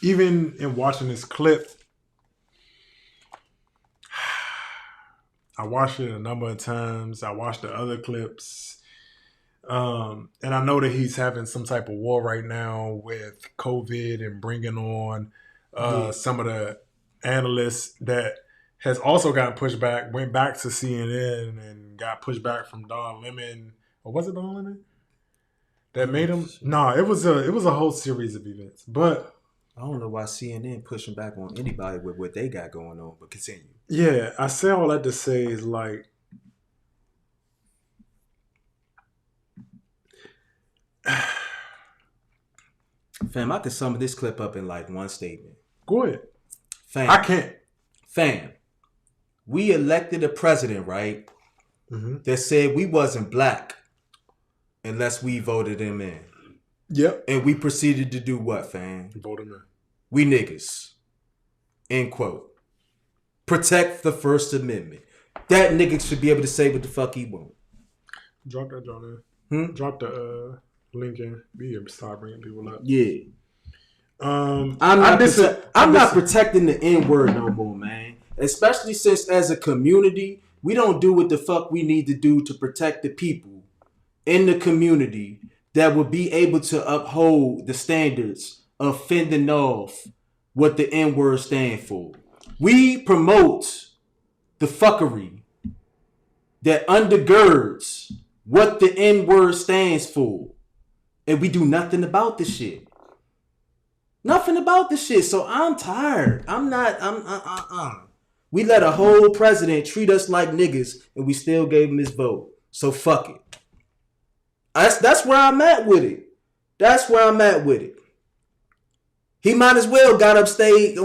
Even in watching this clip, I watched it a number of times. I watched the other clips. And I know that he's having some type of war right now with COVID and bringing on some of the analysts that has also gotten pushed back, went back to CNN and got pushed back from Don Lemon. Or was it Don Lemon? That made him? No, it was a whole series of events. But I don't know why CNN pushing back on anybody with what they got going on, but continue. Yeah, I say all that to say is like, fam, I could sum this clip up in like one statement. go ahead. Fam, I can't. Fam, we elected a president, right? Mm-hmm. That said we wasn't black unless we voted him in. Yep. And we proceeded to do what, fam? Vote him in. We niggas. End quote. Protect the First Amendment. That nigga should be able to say what the fuck he want. Drop that, John. Drop the link in. Be able to start bringing people up. Yeah. I'm not protecting the N-word no more, man. Especially since as a community, we don't do what the fuck we need to do to protect the people in the community that will be able to uphold the standards of fending off what the N-word stand for. We promote the fuckery that undergirds what the N-word stands for. And we do nothing about this shit. Nothing about this shit. So I'm tired. We let a whole president treat us like niggas and we still gave him his vote. So fuck it. That's where I'm at with it. That's where I'm at with it. He might as well got on stage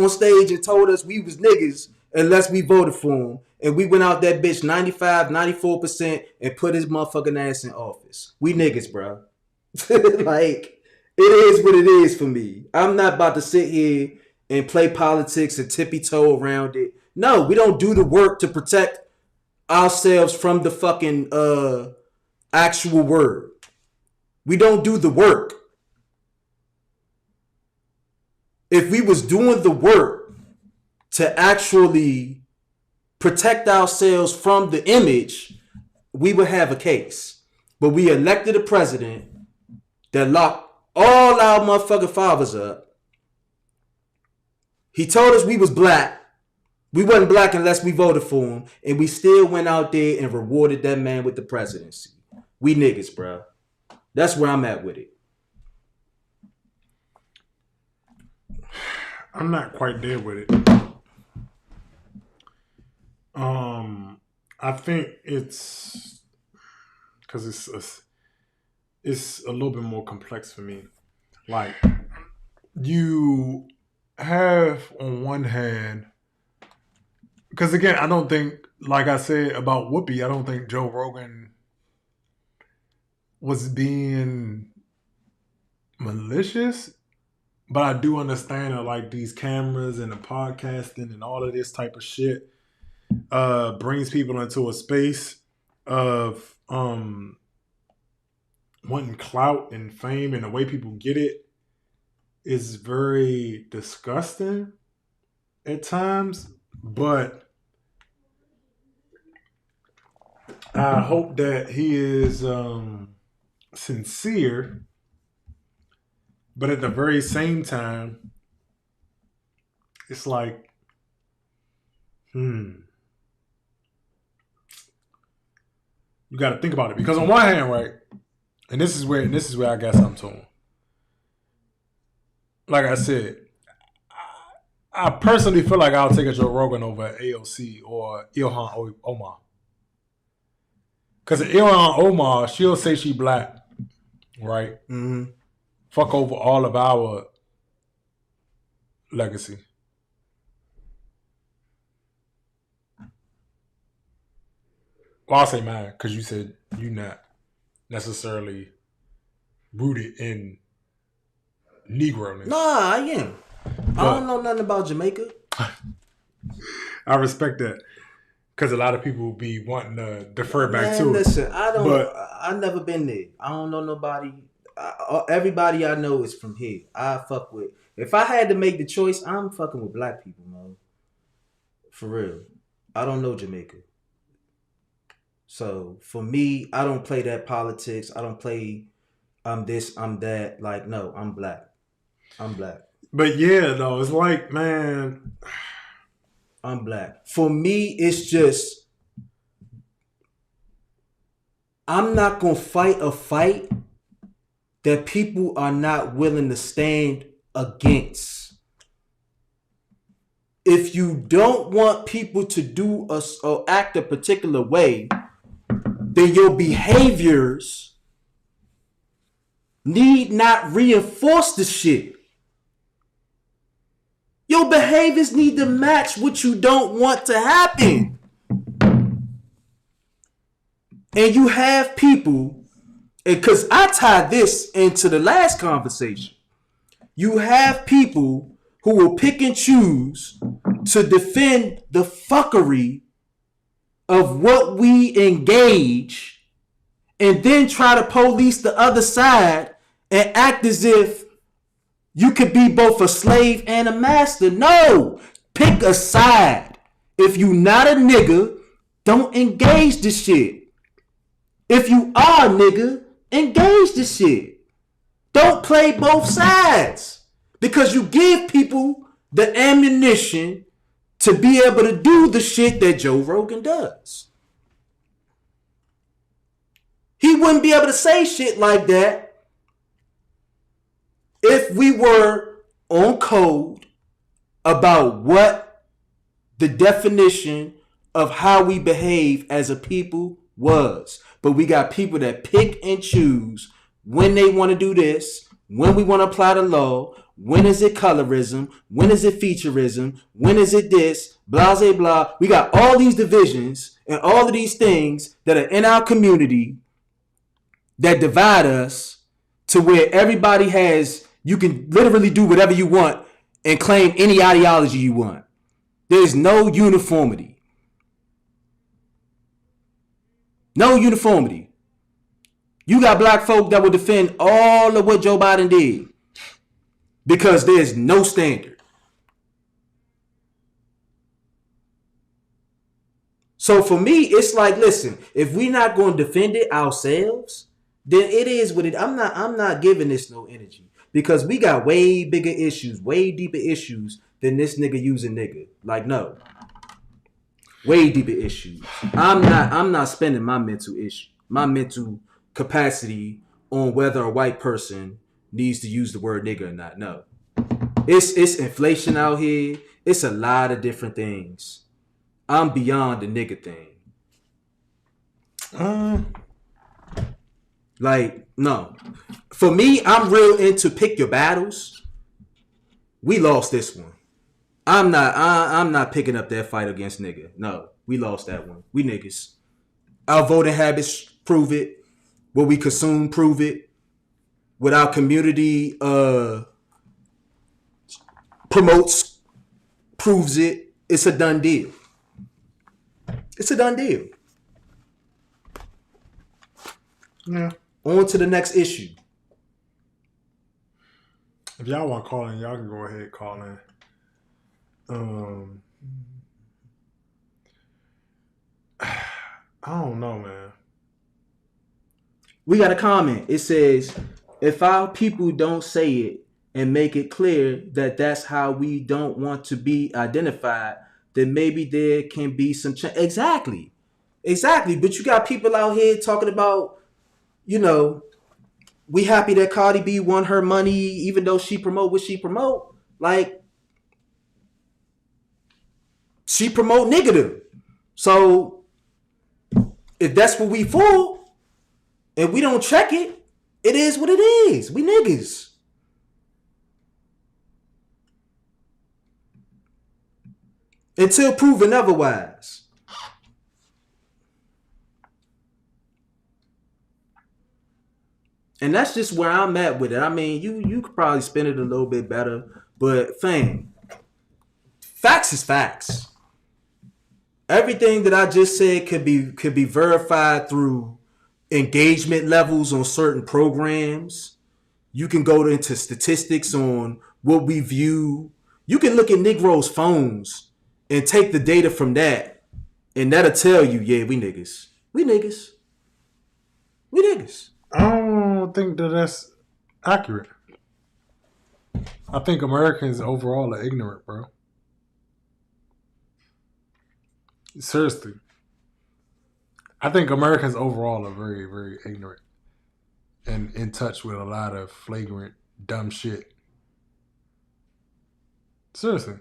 and told us we was niggas unless we voted for him. And we went out that bitch 95, 94% and put his motherfucking ass in office. We niggas, bro. Like, it is what it is for me. I'm not about to sit here and play politics and tippy-toe around it. No, we don't do the work to protect ourselves from the fucking actual word. We don't do the work. If we was doing the work to actually protect ourselves from the image, we would have a case. But we elected a president that locked all our motherfucking fathers up. He told us we was black. We wasn't black unless we voted for him. And we still went out there and rewarded that man with the presidency. We niggas, bro. That's where I'm at with it. I'm not quite there with it. I think it's because it's a little bit more complex for me. Like, you have on one hand, because again, I don't think, like I said about Whoopi, I don't think Joe Rogan was being malicious. But I do understand that, like, these cameras and the podcasting and all of this type of shit brings people into a space of wanting clout and fame, and the way people get it is very disgusting at times. But I hope that he is sincere. But at the very same time, it's like, you got to think about it. Because on one hand, right, and this is where I guess I'm torn. Like I said, I personally feel like I'll take a Joe Rogan over AOC or Ilhan Omar. Because Ilhan Omar, she'll say she black, right? Mm-hmm. Fuck over all of our legacy. Well, I'll say mine, because you said you're not necessarily rooted in Negro-ness. Nah, I am. I don't know nothing about Jamaica. I respect that. Because a lot of people be wanting to defer back to it. Listen, I've never been there. I don't know nobody. Everybody I know is from here. I fuck with. If I had to make the choice, I'm fucking with black people, man. For real. I don't know Jamaica. So for me, I don't play that politics. I don't play I'm this, I'm that. Like, no, I'm black. I'm black. But yeah, though, it's like, man, I'm black. For me, it's just I'm not gonna fight a fight that people are not willing to stand against. if you don't want people to do or act a particular way, then your behaviors need not reinforce the shit. Your behaviors need to match what you don't want to happen. And you have people, because I tied this into the last conversation, you have people who will pick and choose to defend the fuckery of what we engage and then try to police the other side and act as if you could be both a slave and a master. No, pick a side. If you not a nigga, don't engage this shit. If you are a nigga, engage this shit. Don't play both sides, because you give people the ammunition to be able to do the shit that Joe Rogan does. He wouldn't be able to say shit like that if we were on code about what the definition of how we behave as a people was. But we got people that pick and choose when they want to do this, when we want to apply the law, when is it colorism, when is it featureism, when is it this, blah, blah, blah. We got all these divisions and all of these things that are in our community that divide us to where everybody has, you can literally do whatever you want and claim any ideology you want. There's no uniformity. No uniformity. You got black folk that will defend all of what Joe Biden did because there's no standard. So for me, it's like, listen, if we're not going to defend it ourselves, then it is what it. I'm not giving this no energy, because we got way bigger issues, way deeper issues than this nigga using nigga. Like, no. Way deeper issues. I'm not spending my mental capacity on whether a white person needs to use the word nigga or not. No. It's inflation out here. It's a lot of different things. I'm beyond the nigga thing. Like, no. For me, I'm real into pick your battles. We lost this one. I'm not picking up that fight against nigga. No, we lost that one. We niggas. Our voting habits prove it. What we consume prove it. What our community promotes proves it. It's a done deal. It's a done deal. Yeah. On to the next issue. If y'all want to call in, y'all can go ahead and call in. I don't know, man. We got a comment. It says, if our people don't say it and make it clear that that's how we don't want to be identified, then maybe there can be some change. Exactly. But you got people out here talking about, we happy that Cardi B won her money even though she promote what she promote. Like, she promote negative. So if that's what we for, and we don't check it, it is what it is. We niggas. Until proven otherwise. And that's just where I'm at with it. I mean, you could probably spin it a little bit better, but fam, facts is facts. Everything that I just said could be verified through engagement levels on certain programs. You can go into statistics on what we view. You can look at Negroes' phones and take the data from that, and that'll tell you, yeah, we niggas. We niggas. We niggas. I don't think that's accurate. I think Americans overall are ignorant, bro. Seriously. I think Americans overall are very, very ignorant and in touch with a lot of flagrant, dumb shit. Seriously.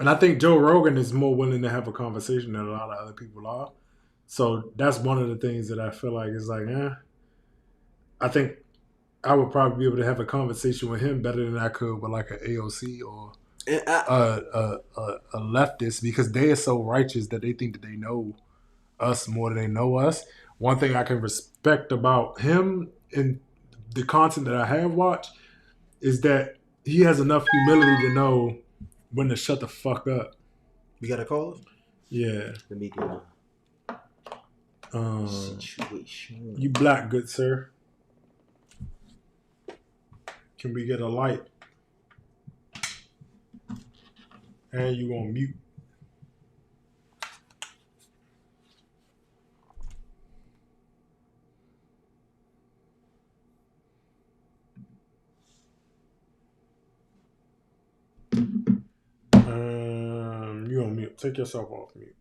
And I think Joe Rogan is more willing to have a conversation than a lot of other people are. So that's one of the things that I feel like is like, I think I would probably be able to have a conversation with him better than I could with like an AOC or a leftist, because they are so righteous that they think that they know us more than they know us. One thing I can respect about him and the content that I have watched is that he has enough humility to know when to shut the fuck up. We got a call? Yeah. Let me get situation. You black, good sir. Can we get a light? And you on mute. You on mute. Take yourself off mute.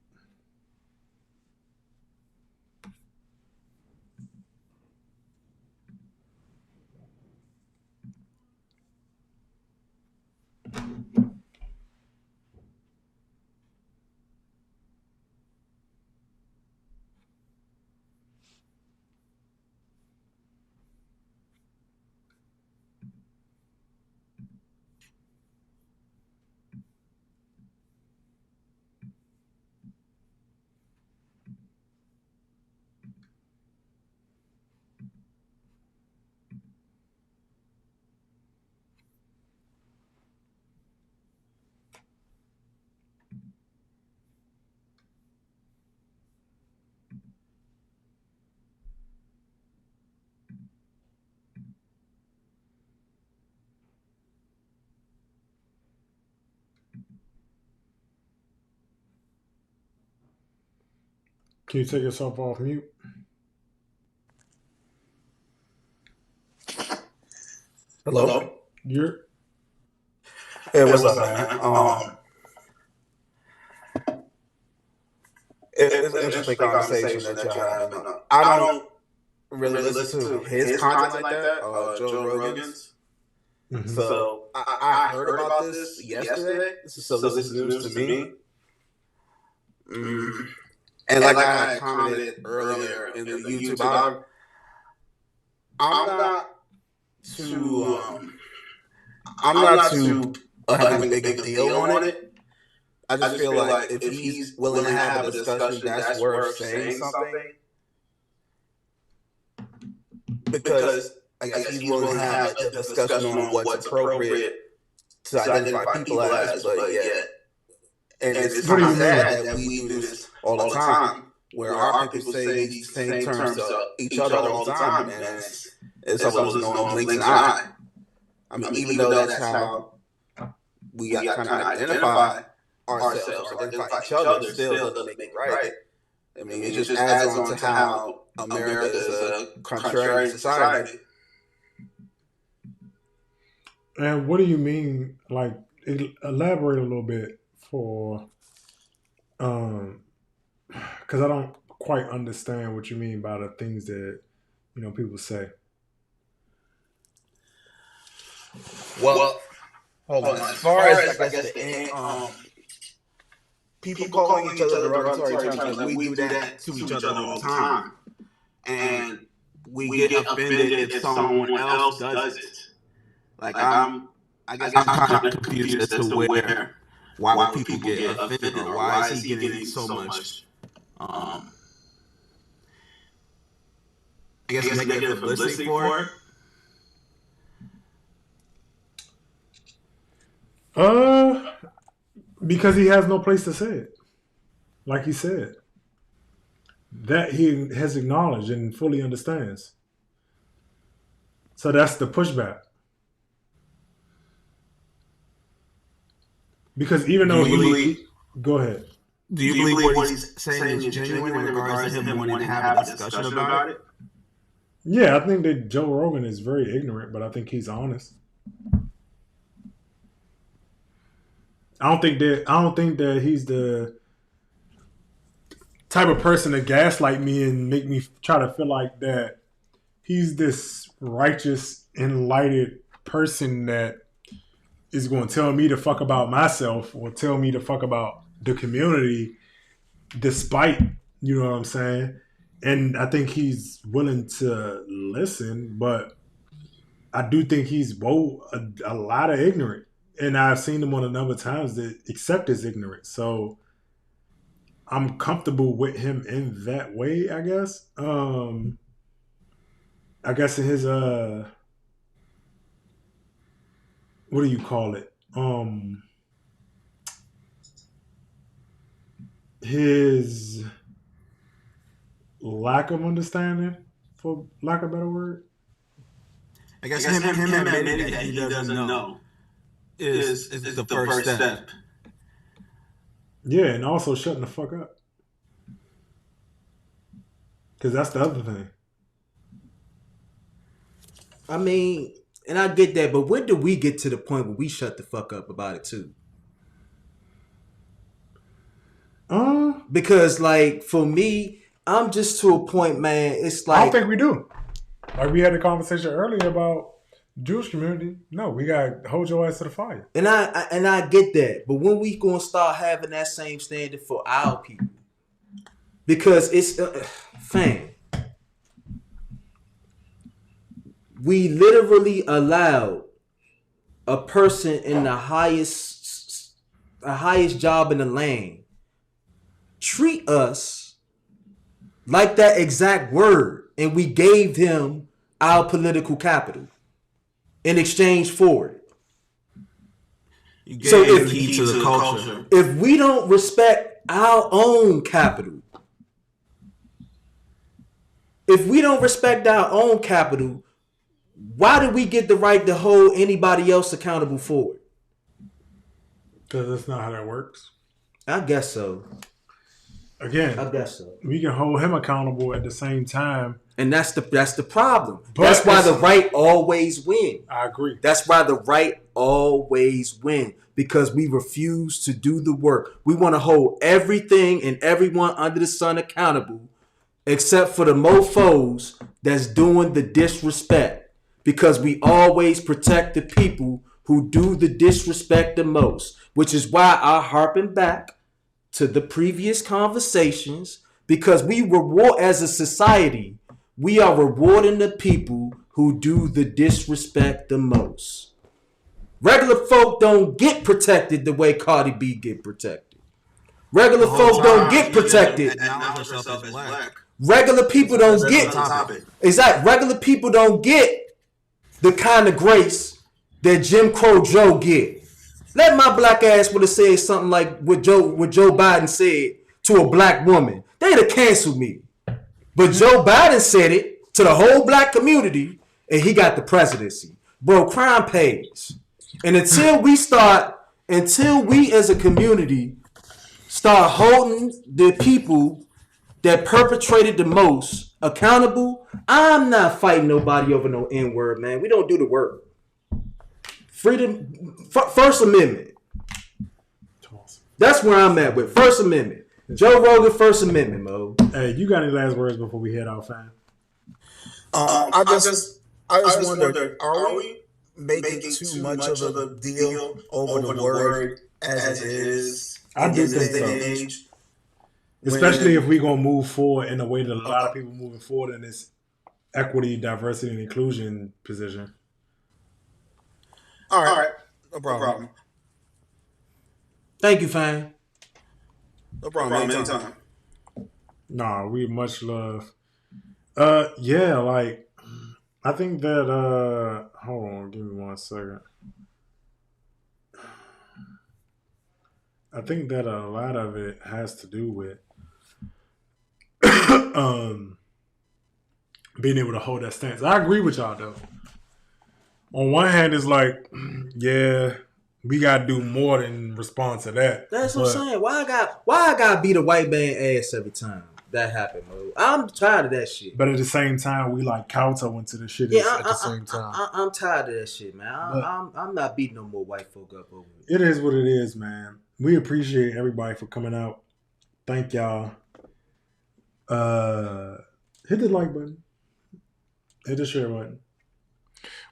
Can you take yourself off mute? Hello? You're... Hey, what's up, man? It's an interesting conversation that y'all having. I don't really listen to his content like that, Joe Rogan's. Mm-hmm. So I heard about this yesterday. So this is news to me. And like I commented earlier in the YouTube, I'm not too having a big deal on it. I just feel like if he's willing to have a discussion that's worth saying something, because I guess he's willing to have a discussion on what's appropriate to identify people as, but yet, and it's kind of sad that we do this all the time, where our people say these same terms to each other all the time, and it's almost no blink an eye. I mean, even though that's how we got kind of identify ourselves, identify each other, still doesn't make it right. I mean, it just adds on to how America is a contrarian society. And what do you mean? Like, elaborate a little bit for, because I don't quite understand what you mean by the things that, people say. Well, hold on. As far as I guess people calling each other derogatory terms, like we do that to each other all the time, and we get offended if someone else does it. Like I guess I'm kind of confused as to why would people get offended, or why is he getting so much I guess negative publicity for it? Because he has no place to say it. Like he said. That he has acknowledged and fully understands. So that's the pushback. Because even though go ahead. Do you believe what he's saying is genuine in regards to him wanting to have a discussion about it? Yeah, I think that Joe Rogan is very ignorant, but I think he's honest. I don't think that he's the type of person to gaslight me and make me try to feel like that he's this righteous, enlightened person that is going to tell me to fuck about myself or tell me to fuck about the community, despite, you know what I'm saying? And I think he's willing to listen, but I do think he's a lot of ignorant. And I've seen him on a number of times that accept his ignorance. So I'm comfortable with him in that way, I guess. I guess in his what do you call it? His lack of understanding, for lack of a better word. I guess him admitting that he doesn't know is the first step. Yeah, and also shutting the fuck up. Because that's the other thing. I mean, and I get that, but when do we get to the point where we shut the fuck up about it too? Because like for me, I'm just to a point, man. It's like I don't think we do. Like we had a conversation earlier about Jewish community. No, we got to hold your ass to the fire. And I get that, but when we gonna start having that same standard for our people? Because it's fam. We literally allowed a person in the highest job in the land treat us like that exact word, and we gave him our political capital in exchange for it. So if we don't respect our own capital, why do we get the right to hold anybody else accountable for it? Because that's not how that works. I guess so. Again, I guess so. We can hold him accountable at the same time. And that's the problem. But that's why the right always win. I agree. That's why the right always win. Because we refuse to do the work. We want to hold everything and everyone under the sun accountable, except for the mofos that's doing the disrespect. Because we always protect the people who do the disrespect the most. Which is why I harpen back to the previous conversations. Because we reward, as a society, we are rewarding the people who do the disrespect the most. Regular folk don't get protected the way Cardi B get protected. Regular folk don't get protected. Regular people don't get exactly. Regular people don't get the kind of grace that Jim Crow Joe get. Let my black ass would have said something like what Joe Biden said to a black woman, they'd have canceled me. But Joe Biden said it to the whole black community, and he got the presidency. Bro, crime pays. And until we as a community start holding the people that perpetrated the most accountable, I'm not fighting nobody over no N-word, man. We don't do the work. Freedom, First Amendment. That's where I'm at with First Amendment. Joe Rogan, First Amendment, Mo. Hey, you got any last words before we head out, fam? I just wonder, are we making too much of a deal over the word as it is? I do think so. Especially if we're going to move forward in a way that a lot of people moving forward in this equity, diversity, and inclusion position. All right. No problem. Thank you, fam. No problem. Anytime. Nah, we much love. Yeah, like, I think that, hold on, give me 1 second. I think that a lot of it has to do with being able to hold that stance. I agree with y'all, though. On one hand, it's like, yeah, we gotta do more than respond to that. That's what I'm saying. Why I gotta beat a white man ass every time that happen, bro? I'm tired of that shit. But at the same time, we like kowtow into the shit at the same time. I'm tired of that shit, man. I'm not beating no more white folk up over it. It is what it is, man. We appreciate everybody for coming out. Thank y'all. Hit the like button. Hit the share button.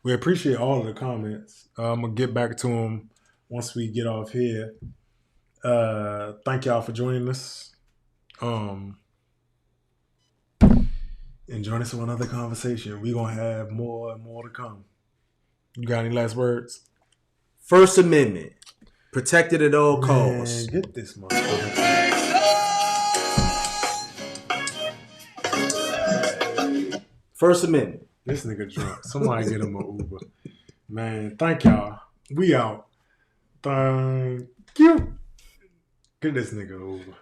We appreciate all of the comments. I'm going to get back to them once we get off here. Thank y'all for joining us. And join us for another conversation. We're going to have more and more to come. You got any last words? First Amendment. Protected at all costs. Get this motherfucker. First Amendment. This nigga drunk. Somebody get him an Uber. Man, thank y'all. We out. Thank you. Get this nigga an Uber.